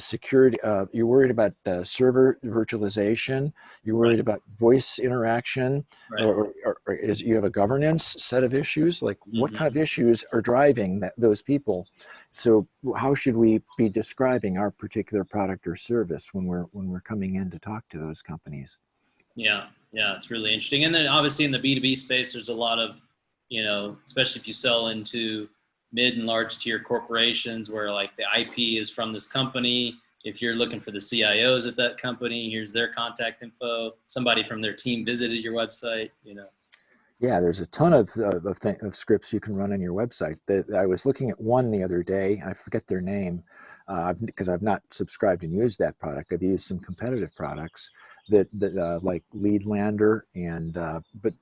security? You're worried about server virtualization? You're worried about voice interaction? Right. Or is you have a governance set of issues? Like, what kind of issues are driving those people? So how should we be describing our particular product or service when we're coming in to talk to those companies? Yeah, it's really interesting. And then obviously in the B2B space, there's a lot of, especially if you sell into mid and large tier corporations where like the IP is from this company. If you're looking for the CIOs at that company, here's their contact info. Somebody from their team visited your website, Yeah, there's a ton of scripts you can run on your website. I was looking at one the other day. I forget their name because I've not subscribed and used that product. I've used some competitive products that like Leadlander, and but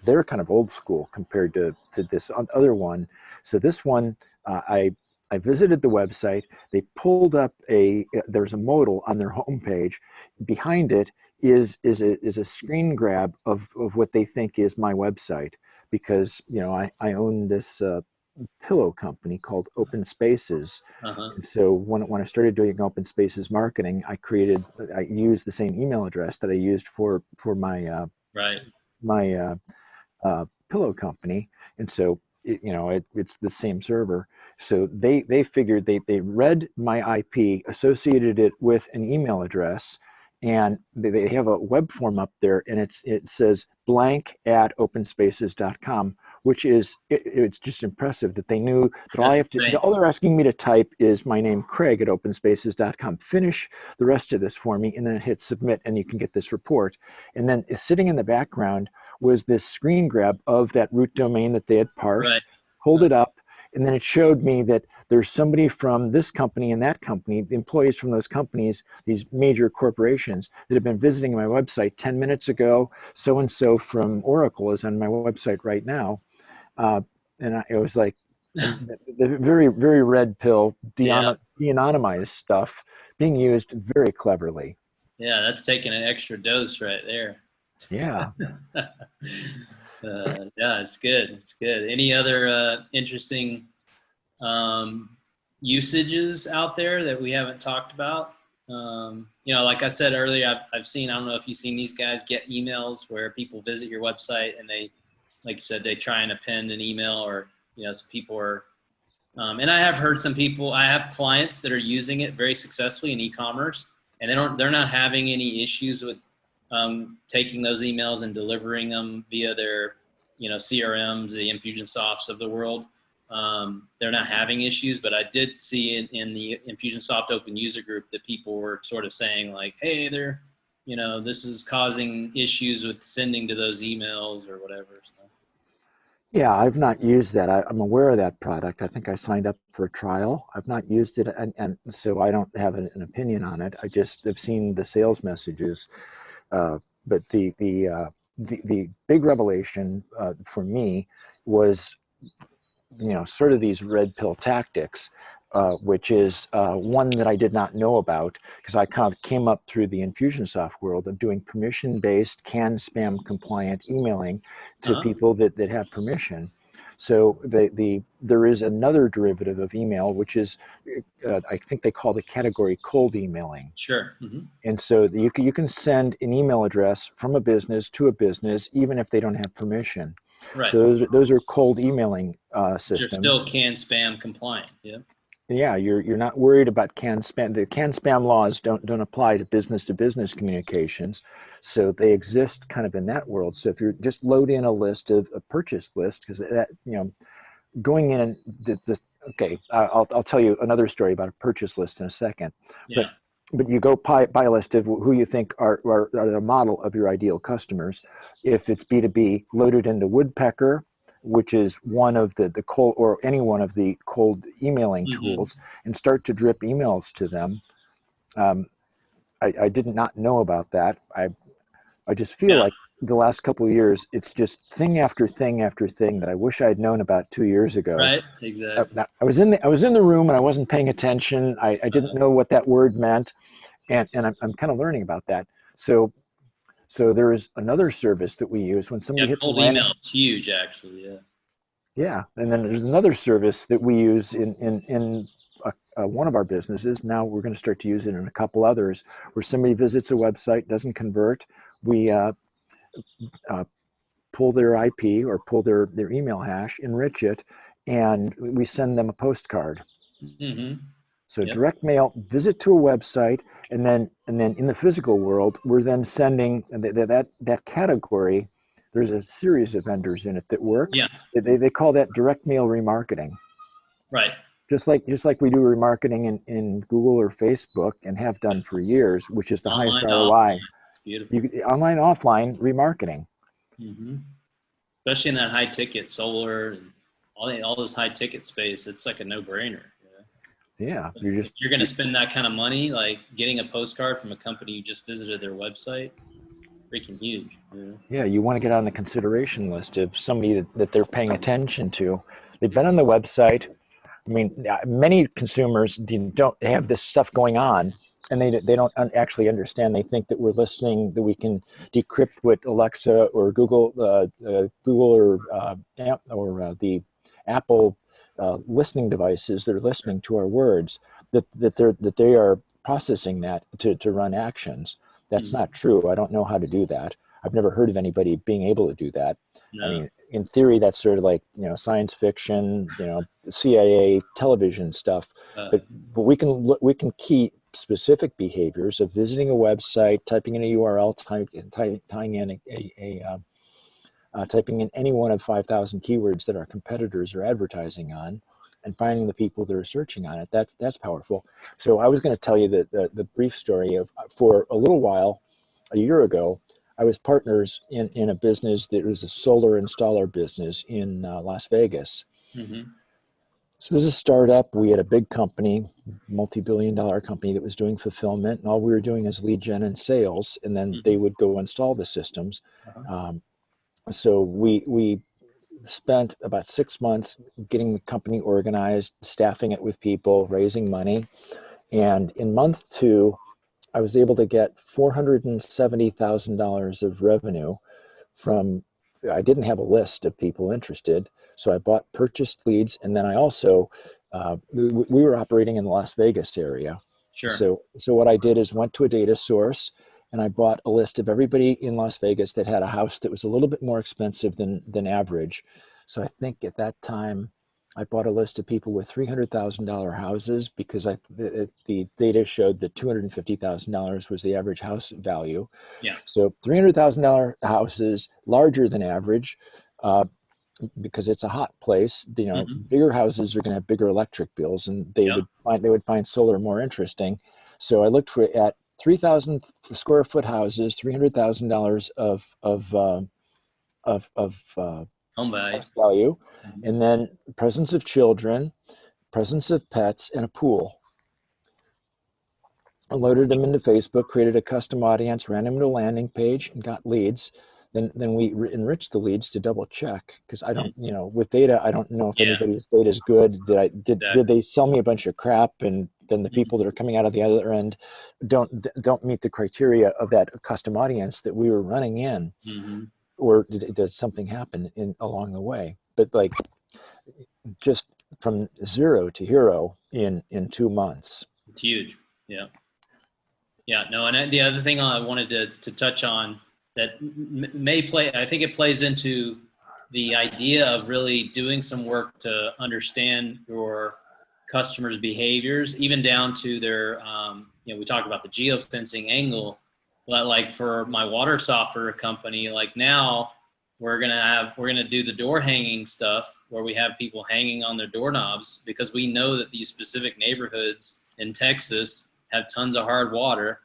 they're kind of old school compared to this other one. So this one, I visited the website. They pulled up there's a modal on their homepage. Behind it is a screen grab of what they think is my website, because I own this pillow company called Open Spaces. And so when I started doing Open Spaces marketing, I used the same email address that I used for my right. my pillow company. And so it's the same server. So they figured they read my IP, associated it with an email address, and they have a web form up there, and it says blank at openspaces.com. which is it's just impressive that they knew that That's insane. all they're asking me to type is my name, Craig, at openspaces.com. Finish the rest of this for me, and then hit submit, and you can get this report. And then sitting in the background was this screen grab of that root domain that they had Right. parsed, hold it up, and then it showed me that there's somebody from this company and that company, the employees from those companies, these major corporations that have been visiting my website 10 minutes ago. So and so from Oracle is on my website right now. Uh, it was like the very, very red pill, Yeah. de-anonymized stuff being used very cleverly. Yeah. That's taking an extra dose right there. Yeah. Yeah, it's good. It's good. Any other interesting um, usages out there that we haven't talked about? Like I said earlier, I've seen, I don't know if you've seen these guys get emails where people visit your website and they, like you said, they try and append an email or, some people are, and I have heard some people, I have clients that are using it very successfully in e-commerce and they're not having any issues with taking those emails and delivering them via their, CRMs, the Infusionsofts of the world. They're not having issues, but I did see in the Infusionsoft Open User Group that people were sort of saying like, hey, this is causing issues with sending to those emails or whatever. So. Yeah, I've not used that. I'm aware of that product. I think I signed up for a trial. I've not used it, and so I don't have an opinion on it. I just have seen the sales messages. But the big revelation for me was, sort of these red pill tactics, which is one that I did not know about because I kind of came up through the Infusionsoft world of doing permission-based, CAN spam compliant emailing to Uh-huh. people that have permission. So there is another derivative of email, which is I think they call the category cold emailing. Sure. Mm-hmm. And so you can send an email address from a business to a business, even if they don't have permission. Right. So those are cold emailing You're still systems. can spam compliant. Yeah. Yeah, you're not worried about CAN spam. The CAN spam laws don't apply to business communications, so they exist kind of in that world. So if you just load in a list of a purchase list, because that going in and okay, I'll tell you another story about a purchase list in a second, but Yeah. but you go buy a list of who you think are the model of your ideal customers. If it's B2B, load it into Woodpecker, which is one of the cold, or any one of the cold emailing Mm-hmm. tools, and start to drip emails to them. Um, I did not know about that. I just feel Yeah. like the last couple of years, it's just thing after thing after thing that I wish I had known about 2 years ago. Right. Exactly. I was in the room and I wasn't paying attention. I didn't know what that word meant, and I'm kind of learning about that. So there is another service that we use when Yeah. somebody hits a Cold landing. email is huge, actually. Yeah. Yeah, and then there's another service that we use in one of our businesses. Now we're going to start to use it in a couple others, where somebody visits a website, doesn't convert. We uh, pull their IP or pull their email hash, enrich it, and we send them a postcard. Mm-hmm. So Yep. direct mail, visit to a website, and then in the physical world, we're then sending that category. There's a series of vendors in it that work. Yeah. They call that direct mail remarketing. Right. Just like we do remarketing in Google or Facebook and have done for years, which is the highest Online, offline. ROI. Beautiful. Online, offline remarketing. Mm-hmm. Especially in that high ticket solar and all this high ticket space, it's like a no brainer. Yeah, If you're going to spend that kind of money, like getting a postcard from a company you just visited their website, freaking huge. yeah, you want to get on the consideration list of somebody that they're paying attention to. They've been on the website. I mean, many consumers don't have this stuff going on, and they don't actually understand. They think that we're listening, that we can decrypt what Alexa or Google or the Apple listening devices. They're listening to our words. That they are processing that to run actions. That's Mm-hmm. not true. I don't know how to do that. I've never heard of anybody being able to do that. I No. mean, in theory, that's sort of like science fiction, CIA television stuff. Uh, But we can key specific behaviors of visiting a website, typing in a URL, tying in typing in any one of 5,000 keywords that our competitors are advertising on, and finding the people that are searching on it. That's powerful. So I was going to tell you the brief story of, for a little while, a year ago, I was partners in a business that was a solar installer business in Las Vegas. Mm-hmm. So it was a startup. We had a big company, multi-billion-dollar company that was doing fulfillment, and all we were doing is lead gen and sales, and then Mm-hmm. they would go install the systems. Uh-huh. Um, so we spent about 6 months getting the company organized, staffing it with people, raising money, and in month two, I was able to get $470,000 of revenue from, I didn't have a list of people interested, so I bought purchased leads, and then I also, we were operating in the Las Vegas area. Sure. So what I did is went to a data source, and I bought a list of everybody in Las Vegas that had a house that was a little bit more expensive than average. So I think at that time, I bought a list of people with $300,000 houses because the data showed that $250,000 was the average house value. Yeah. So $300,000 houses, larger than average, uh, because it's a hot place. Mm-hmm. Bigger houses are going to have bigger electric bills, and Yep. they would find solar more interesting. So I looked at 3,000 square foot houses, $300,000 of Home value. house value, Mm-hmm. and then presence of children, presence of pets, and a pool. I loaded them into Facebook, created a custom audience, ran them to a landing page, and got leads. Then we enriched the leads to double check, because I don't, with data, I don't know if Yeah. anybody's data is good. Did Exactly. they sell me a bunch of crap, and then the Mm-hmm. people that are coming out of the other end don't meet the criteria of that custom audience that we were running in, Mm-hmm. or does something happen along the way? But like, just from zero to hero in 2 months. It's huge. Yeah. Yeah. No, and the other thing I wanted to touch on that may play, I think it plays into the idea of really doing some work to understand your customers' behaviors, even down to their, we talk about the geofencing angle. Like for my water softener company, like now we're gonna do the door hanging stuff where we have people hanging on their doorknobs because we know that these specific neighborhoods in Texas have tons of hard water,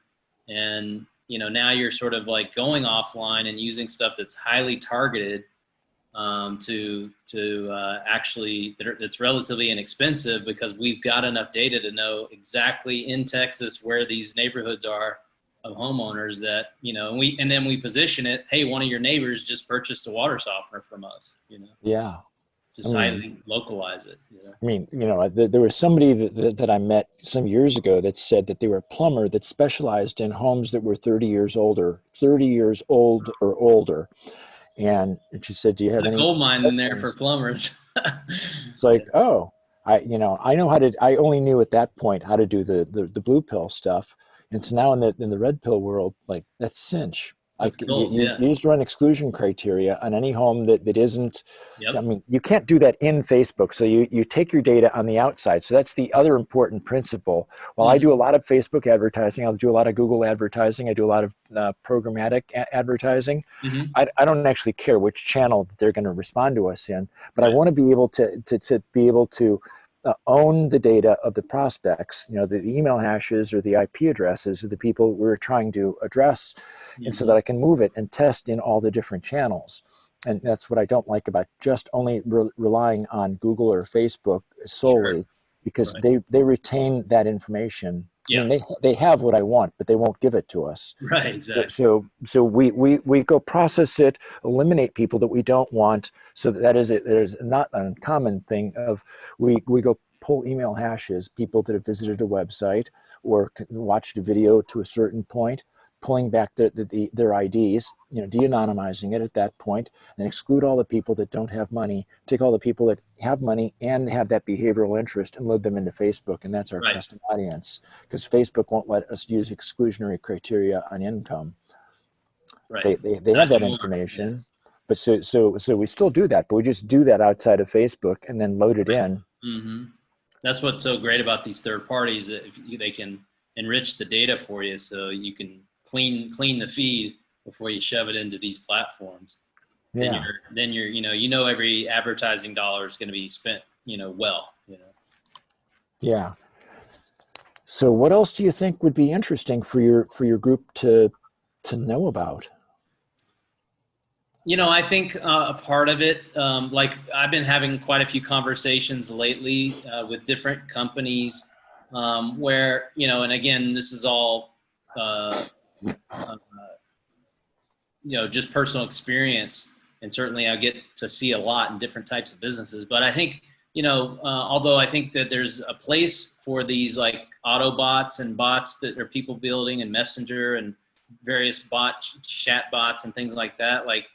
and now you're sort of like going offline and using stuff that's highly targeted, actually that's relatively inexpensive because we've got enough data to know exactly in Texas where these neighborhoods are of homeowners that, and then we position it. Hey, one of your neighbors just purchased a water softener from us, Yeah. I just mean, highly localize it. there was somebody that I met some years ago that said that they were a plumber that specialized in homes that were 30 years older, 30 years old or older. And she said, "Do you have There's a any gold mine in there for suggestions?" plumbers. It's like, oh, I know how to. I only knew at that point how to do the blue pill stuff. And so now in the red pill world, like, that's cinch. That's Like, you, gold. you, Yeah. you just run exclusion criteria on any home that isn't. I Yep. mean, you can't do that in Facebook. So you take your data on the outside. So that's the other important principle. While I do a Mm-hmm. lot of Facebook advertising, I'll do a lot of Google advertising. I do a lot of programmatic advertising. Mm-hmm. I don't actually care which channel that they're going to respond to us in, but I Right. want to be able to be able to own the data of the prospects, the email hashes or the IP addresses of the people we're trying to address, and so Mm-hmm. that I can move it and test in all the different channels. And that's what I don't like about just only relying on Google or Facebook Sure. solely, because Right. they retain that information. I Yeah. mean, they have what I want, but they won't give it to us. Right. So Exactly. so we go process it, eliminate people that we don't want. So that is it. There's not an uncommon thing of we go pull email hashes, people that have visited a website or watched a video to a certain point, pulling back their IDs, de-anonymizing it at that point, and exclude all the people that don't have money, take all the people that have money and have that behavioral interest and load them into Facebook, and that's our Right. custom audience, because Facebook won't let us use exclusionary criteria on income. Right. They Not have that anymore. Yeah. information, but so we still do that, but we just do that outside of Facebook and then load it in. Mm-hmm. That's what's so great about these third parties, that they can enrich the data for you, so you can clean the feed before you shove it into these platforms. Yeah. then you're, every advertising dollar is going to be spent, well. Yeah. So what else do you think would be interesting for your group to know about? I think a part of it, like I've been having quite a few conversations lately with different companies where, and again, this is all, uh, uh, just personal experience. And certainly I get to see a lot in different types of businesses. But I think, although I think that there's a place for these like Autobots and bots that are people building and Messenger and various chat bots and things like that, like,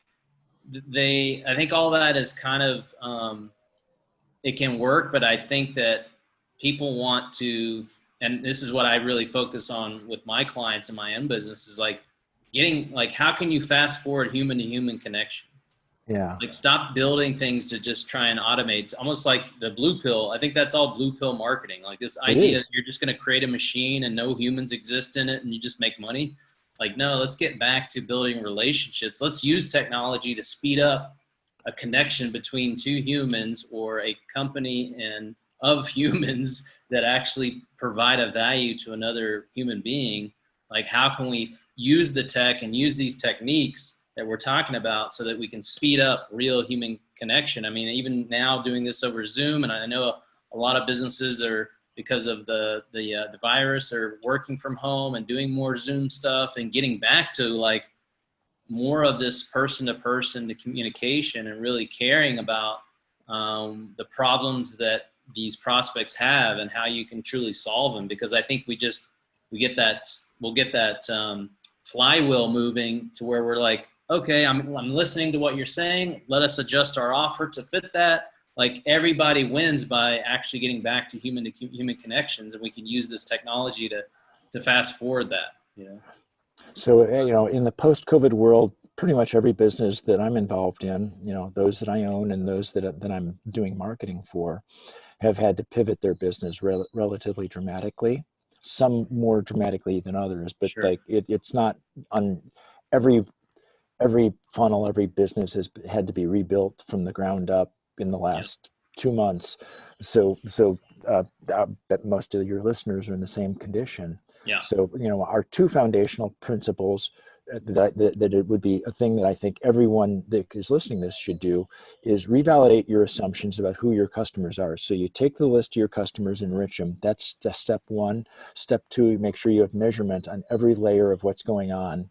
I think all that is kind of, it can work, but I think that people want to, and this is what I really focus on with my clients in my own business, is like getting, like, how can you fast forward human to human connection? Yeah, Like, stop building things to just try and automate, almost like the blue pill. I think that's all blue pill marketing. Like this it idea that is. you're just going to create a machine and no humans exist in it and you just make money. Like, no, let's get back to building relationships. Let's use technology to speed up a connection between two humans or a company and of humans that actually provide a value to another human being. Like, how can we use the tech and use these techniques that we're talking about so that we can speed up real human connection? I mean, even now doing this over Zoom, and I know a lot of businesses are, because of the virus, are working from home and doing more Zoom stuff and getting back to like more of this person to person to communication and really caring about the problems that these prospects have and how you can truly solve them. Because I think we'll get that flywheel moving to where we're like, okay, I'm listening to what you're saying. Let us adjust our offer to fit that. Like, everybody wins by actually getting back to human connections, and we can use this technology to fast forward that. So, in the post-COVID world, pretty much every business that I'm involved in, those that I own and those that I'm doing marketing for, have had to pivot their business relatively dramatically. Some more dramatically than others, but Sure. like it's not on every every funnel, every business has had to be rebuilt from the ground up in the Yeah. last 2 months. So I bet most of your listeners are in the same condition. Yeah. So, our two foundational principles that it would be a thing that I think everyone that is listening to this should do is revalidate your assumptions about who your customers are. So you take the list of your customers, enrich them. That's step one. Step two, make sure you have measurement on every layer of what's going on,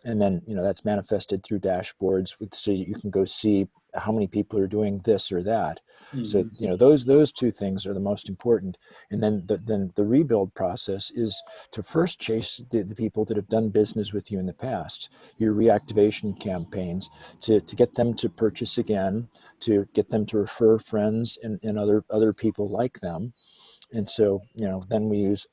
and then that's manifested through dashboards so you can go see how many people are doing this or that. So Mm-hmm. those two things are the most important. And then the rebuild process is to first chase the people that have done business with you in the past, your reactivation campaigns, to get them to purchase again, to get them to refer friends and other people like them. And so, then we use,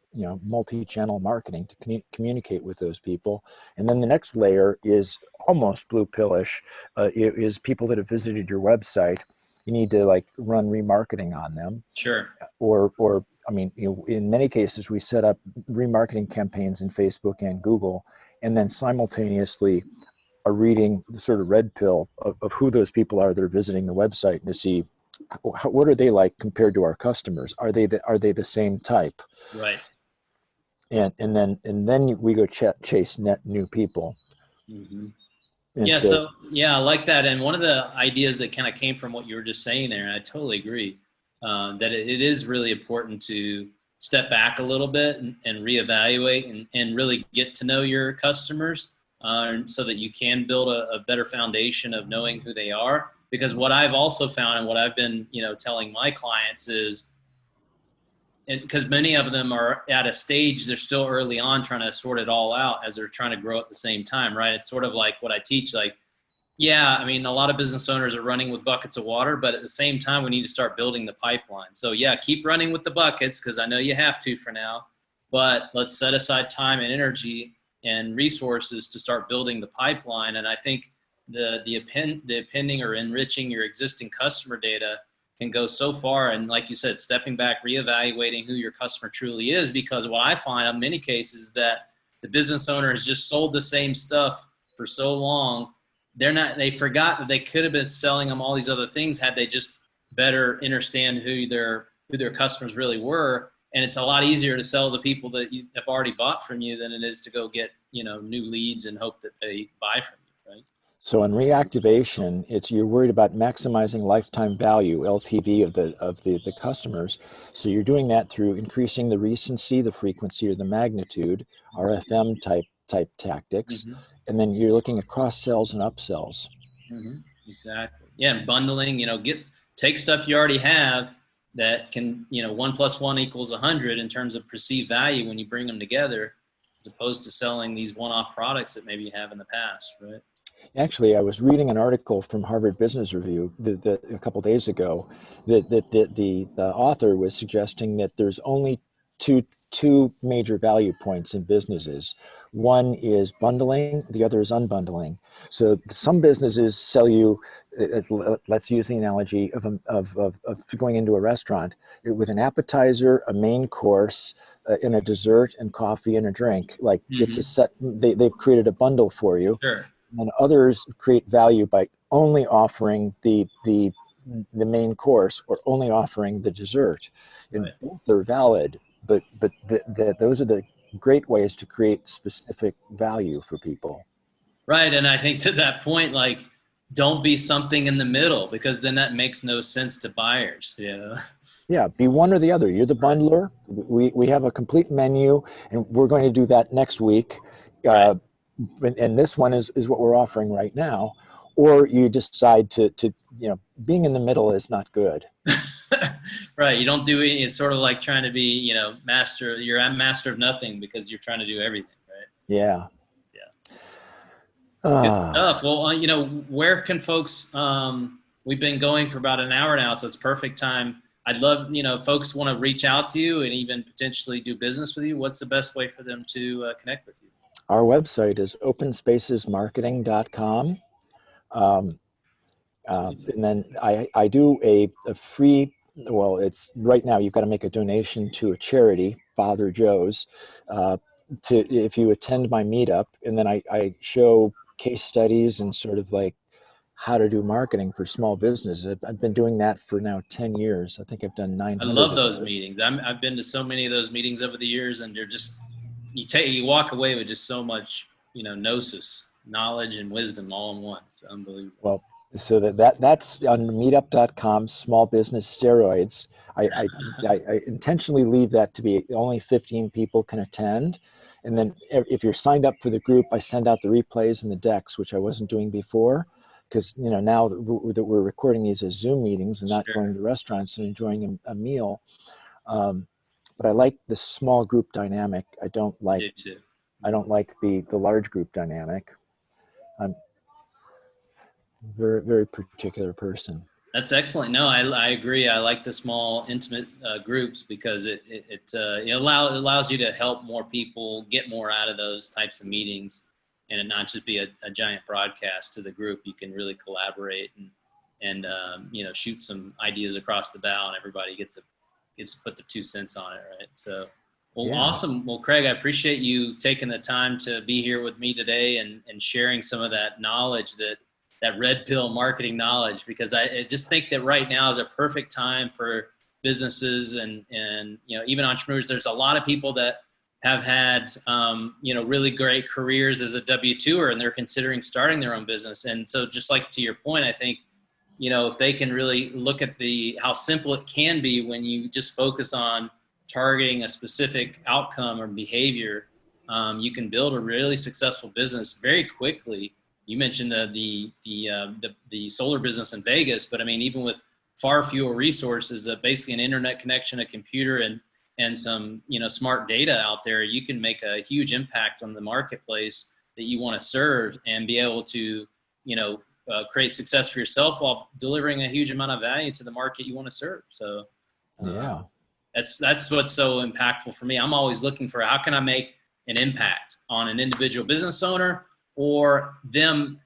multi-channel marketing to communicate with those people. And then the next layer is almost blue pillish, is people that have visited your website. You need to like run remarketing on them, Sure. or I mean, in many cases, we set up remarketing campaigns in Facebook and Google, and then simultaneously are reading the sort of red pill of who those people are that are visiting the website to see what are they like compared to our customers? Are they the same type? Right. And then we go chase net new people. Mm-hmm. And Yeah. so So yeah, I like that. And one of the ideas that kind of came from what you were just saying there, and I totally agree, that it is really important to step back a little bit and reevaluate and really get to know your customers, so that you can build a better foundation of knowing who they are. Because what I've also found and what I've been, telling my clients is, and because many of them are at a stage, they're still early on trying to sort it all out as they're trying to grow at the same time, right? It's sort of like what I teach, like, yeah, I mean, a lot of business owners are running with buckets of water, but at the same time, we need to start building the pipeline. So yeah, keep running with the buckets, because I know you have to for now, but let's set aside time and energy and resources to start building the pipeline. And I think the appending or enriching your existing customer data can go so far. And like you said, stepping back, reevaluating who your customer truly is, because what I find in many cases is that the business owner has just sold the same stuff for so long, they forgot that they could have been selling them all these other things had they just better understand who their customers really were. And it's a lot easier to sell to people that have already bought from you than it is to go get, new leads and hope that they buy from you, right? So in reactivation, it's you're worried about maximizing lifetime value, LTV of the customers. So you're doing that through increasing the recency, the frequency, or the magnitude, RFM type tactics, Mm-hmm. and then you're looking at cross sells and upsells. Mm-hmm. Exactly. Yeah, and bundling. Take stuff you already have that can, 1+1 = 100 in terms of perceived value when you bring them together, as opposed to selling these one-off products that maybe you have in the past, right? Actually, I was reading an article from Harvard Business Review a couple days ago that the author was suggesting that there's only two major value points in businesses. One is bundling, the other is unbundling. So some businesses sell you, let's use the analogy of going into a restaurant with an appetizer, a main course, and a dessert and coffee and a drink. Like it's a Mm-hmm. set, they've created a bundle for you. Sure. And others create value by only offering the main course or only offering the dessert. And Right. both are valid, but those are the great ways to create specific value for people. Right. And I think to that point, like, don't be something in the middle, because then that makes no sense to buyers, Yeah, be one or the other. You're the Right. bundler. We have a complete menu, and we're going to do that next week. Right. Uh, and this one is what we're offering right now. Or you decide to being in the middle is not good. Right. You don't do any, it's sort of like trying to be, you're a master of nothing because you're trying to do everything, right? Yeah. Yeah. Good stuff. Ah. Well, where can folks, we've been going for about an hour now, so it's perfect time. I'd love, folks want to reach out to you and even potentially do business with you. What's the best way for them to connect with you? Our website is openspacesmarketing.com. Um, Sweet. and then I do a free, well, it's right now you've got to make a donation to a charity, Father Joe's, uh, if you attend my meetup. And then I show case studies and sort of like how to do marketing for small business. I've been doing that for now 10 years. I think I've done I 900 love of those those. meetings. I've been to so many of those meetings over the years, and they're just, you walk away with just so much, gnosis, knowledge, and wisdom all in one. It's unbelievable. Well, so that's on meetup.com, small business steroids. I intentionally leave that to be only 15 people can attend. And then if you're signed up for the group, I send out the replays and the decks, which I wasn't doing before. Because now that we're recording these as Zoom meetings and not Sure. going to restaurants and enjoying a meal, but I like the small group dynamic. I do too. I don't like the large group dynamic. I'm a very particular person. That's excellent. No, I agree. I like the small, intimate groups because it allows you to help more people get more out of those types of meetings, and it not just be a giant broadcast to the group. You can really collaborate and shoot some ideas across the bow, and everybody gets to put their 2 cents on it, right? So, well, Yeah. awesome. Well, Craig, I appreciate you taking the time to be here with me today and sharing some of that knowledge, that red pill marketing knowledge, because I just think that right now is a perfect time for businesses and even entrepreneurs. There's a lot of people that have had really great careers as a W-2er, and they're considering starting their own business. And so, just like to your point, I think if they can really look at how simple it can be when you just focus on targeting a specific outcome or behavior, you can build a really successful business very quickly. You mentioned the solar business in Vegas, but I mean, even with far fewer resources, basically an internet connection, a computer, and some smart data out there, you can make a huge impact on the marketplace that you want to serve and be able to create success for yourself while delivering a huge amount of value to the market you want to serve. So Yeah. that's what's so impactful for me. I'm always looking for how can I make an impact on an individual business owner, or them,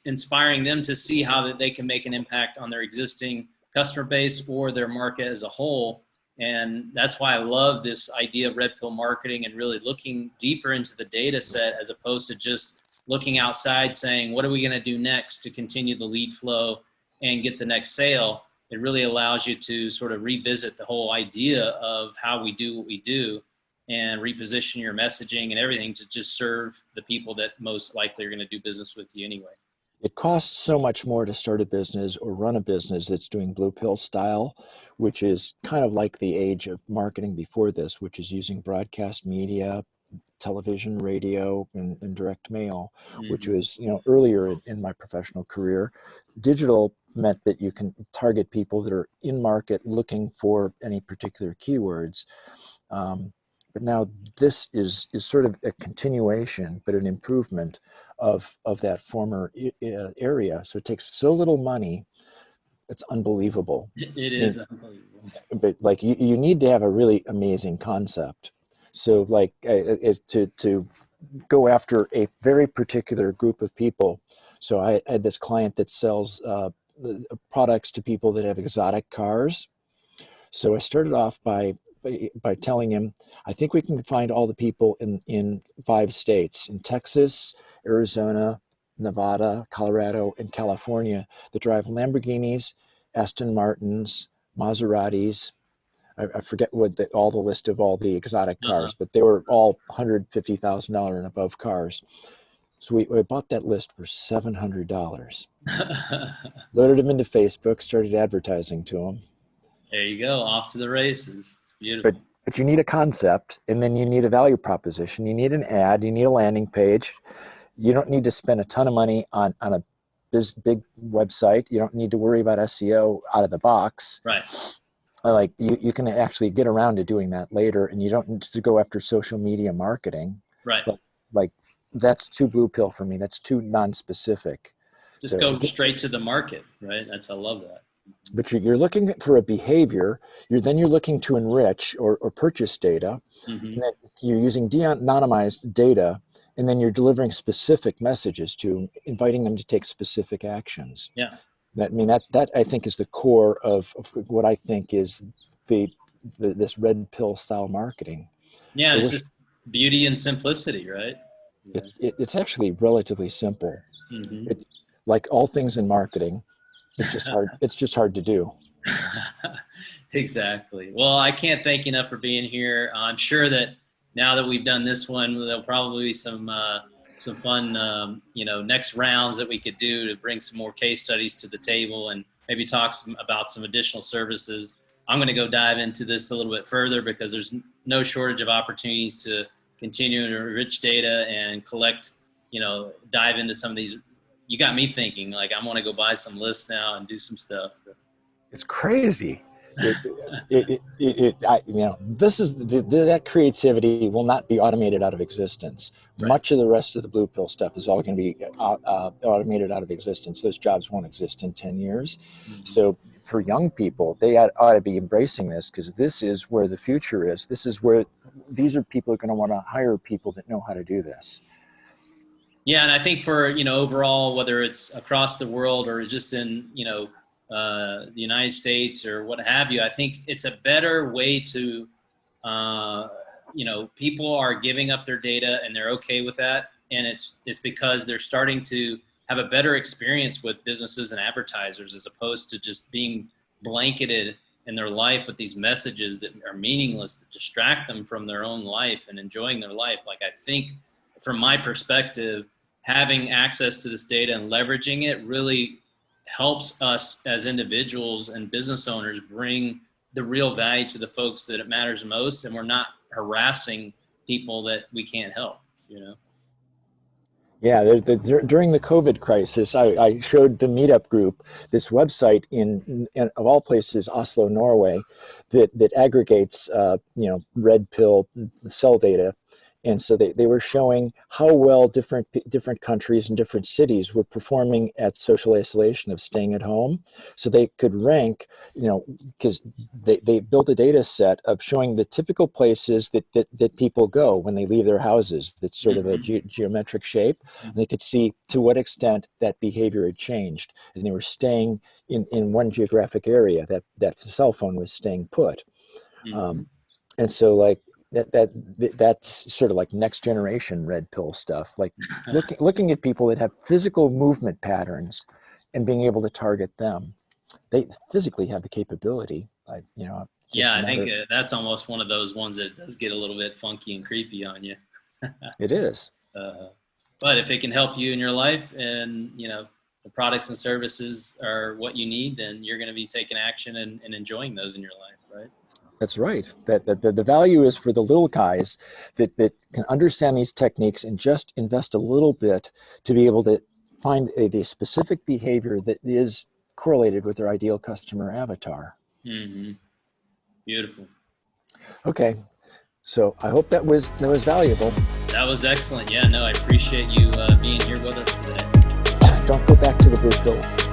inspiring them to see how that they can make an impact on their existing customer base or their market as a whole. And that's why I love this idea of red pill marketing and really looking deeper into the data set as opposed to just looking outside saying, what are we going to do next to continue the lead flow and get the next sale, it really allows you to sort of revisit the whole idea of how we do what we do and reposition your messaging and everything to just serve the people that most likely are going to do business with you anyway. It costs so much more to start a business or run a business that's doing blue pill style, which is kind of like the age of marketing before this, which is using broadcast media, television, radio, and direct mail, which Mm-hmm. was, earlier in my professional career. Digital meant that you can target people that are in market looking for any particular keywords. Um, but now this is sort of a continuation, but an improvement of that former area. So it takes so little money, it's unbelievable. It I mean, is unbelievable. but like you need to have a really amazing concept. So like to go after a very particular group of people. So I had this client that sells products to people that have exotic cars. So I started off by telling him, I think we can find all the people in 5 states, in Texas, Arizona, Nevada, Colorado, and California, that drive Lamborghinis, Aston Martins, Maseratis. I forget all the list of all the exotic Uh-huh. cars, but they were all $150,000 and above cars. So we bought that list for $700. Loaded them into Facebook, started advertising to them. There you go, off to the races. It's But beautiful. but you need a concept, and then you need a value proposition. You need an ad. You need a landing page. You don't need to spend a ton of money on a big website. You don't need to worry about SEO out of the box. Right, Like you can actually get around to doing that later, and you don't need to go after social media marketing. right. But like that's too blue pill for me. That's too non-specific. Just So go straight to the market, right? That's I love that. but you're looking for a behavior. You're looking to enrich or purchase data, Mm-hmm. and then you're using de-anonymized data, and then you're delivering specific messages to them, inviting them to take specific actions. Yeah, That, I mean, that I think is the core of what I think is the, this red pill style marketing. yeah. I And it's wish just beauty and simplicity, right? Yeah. it's actually relatively simple. Mm-hmm. It, like all things in marketing, it's just hard. It's just hard to do. Exactly. Well, I can't thank you enough for being here. I'm sure that now that we've done this one, there'll probably be some fun, next rounds that we could do to bring some more case studies to the table and maybe talk about some additional services. I'm going to go dive into this a little bit further because there's no shortage of opportunities to continue to enrich data and collect, dive into some of these. You got me thinking like I want to go buy some lists now and do some stuff. It's crazy. This is that creativity will not be automated out of existence. Right. Much of the rest of the blue pill stuff is all going to be automated out of existence. Those jobs won't exist in 10 years. Mm-hmm. So for young people, they ought to be embracing this because this is where the future is. This is where these are people who are going to want to hire people that know how to do this. Yeah, and I think for overall, whether it's across the world or just in the United States or what have you, I think it's a better way to people are giving up their data and they're okay with that, and it's because they're starting to have a better experience with businesses and advertisers as opposed to just being blanketed in their life with these messages that are meaningless that distract them from their own life and enjoying their life. Like I think from my perspective, having access to this data and leveraging it really helps us as individuals and business owners bring the real value to the folks that it matters most, and we're not harassing people that we can't help. Yeah, during the COVID crisis, I showed the meetup group this website in of all places, Oslo, Norway, that aggregates red pill cell data, and so they were showing how well different countries and different cities were performing at social isolation of staying at home, so they could rank, because they built a data set of showing the typical places that people go when they leave their houses. That's sort of a Mm-hmm. geometric shape, and they could see to what extent that behavior had changed, and they were staying in one geographic area that the cell phone was staying put. Mm-hmm. Um, and so like that's sort of like next generation red pill stuff. Like looking at people that have physical movement patterns and being able to target them. They physically have the capability. Just Yeah, a I think matter. that's almost one of those ones that does get a little bit funky and creepy on you. It is. Uh, but if it can help you in your life, and the products and services are what you need, then you're going to be taking action and enjoying those in your life, right? That's right. That the value is for the little guys that can understand these techniques and just invest a little bit to be able to find the specific behavior that is correlated with their ideal customer avatar. Mm-hmm. Beautiful. Okay, so I hope that was valuable. That was excellent. Yeah, no, I appreciate you being here with us today. Don't go back to the blue pill.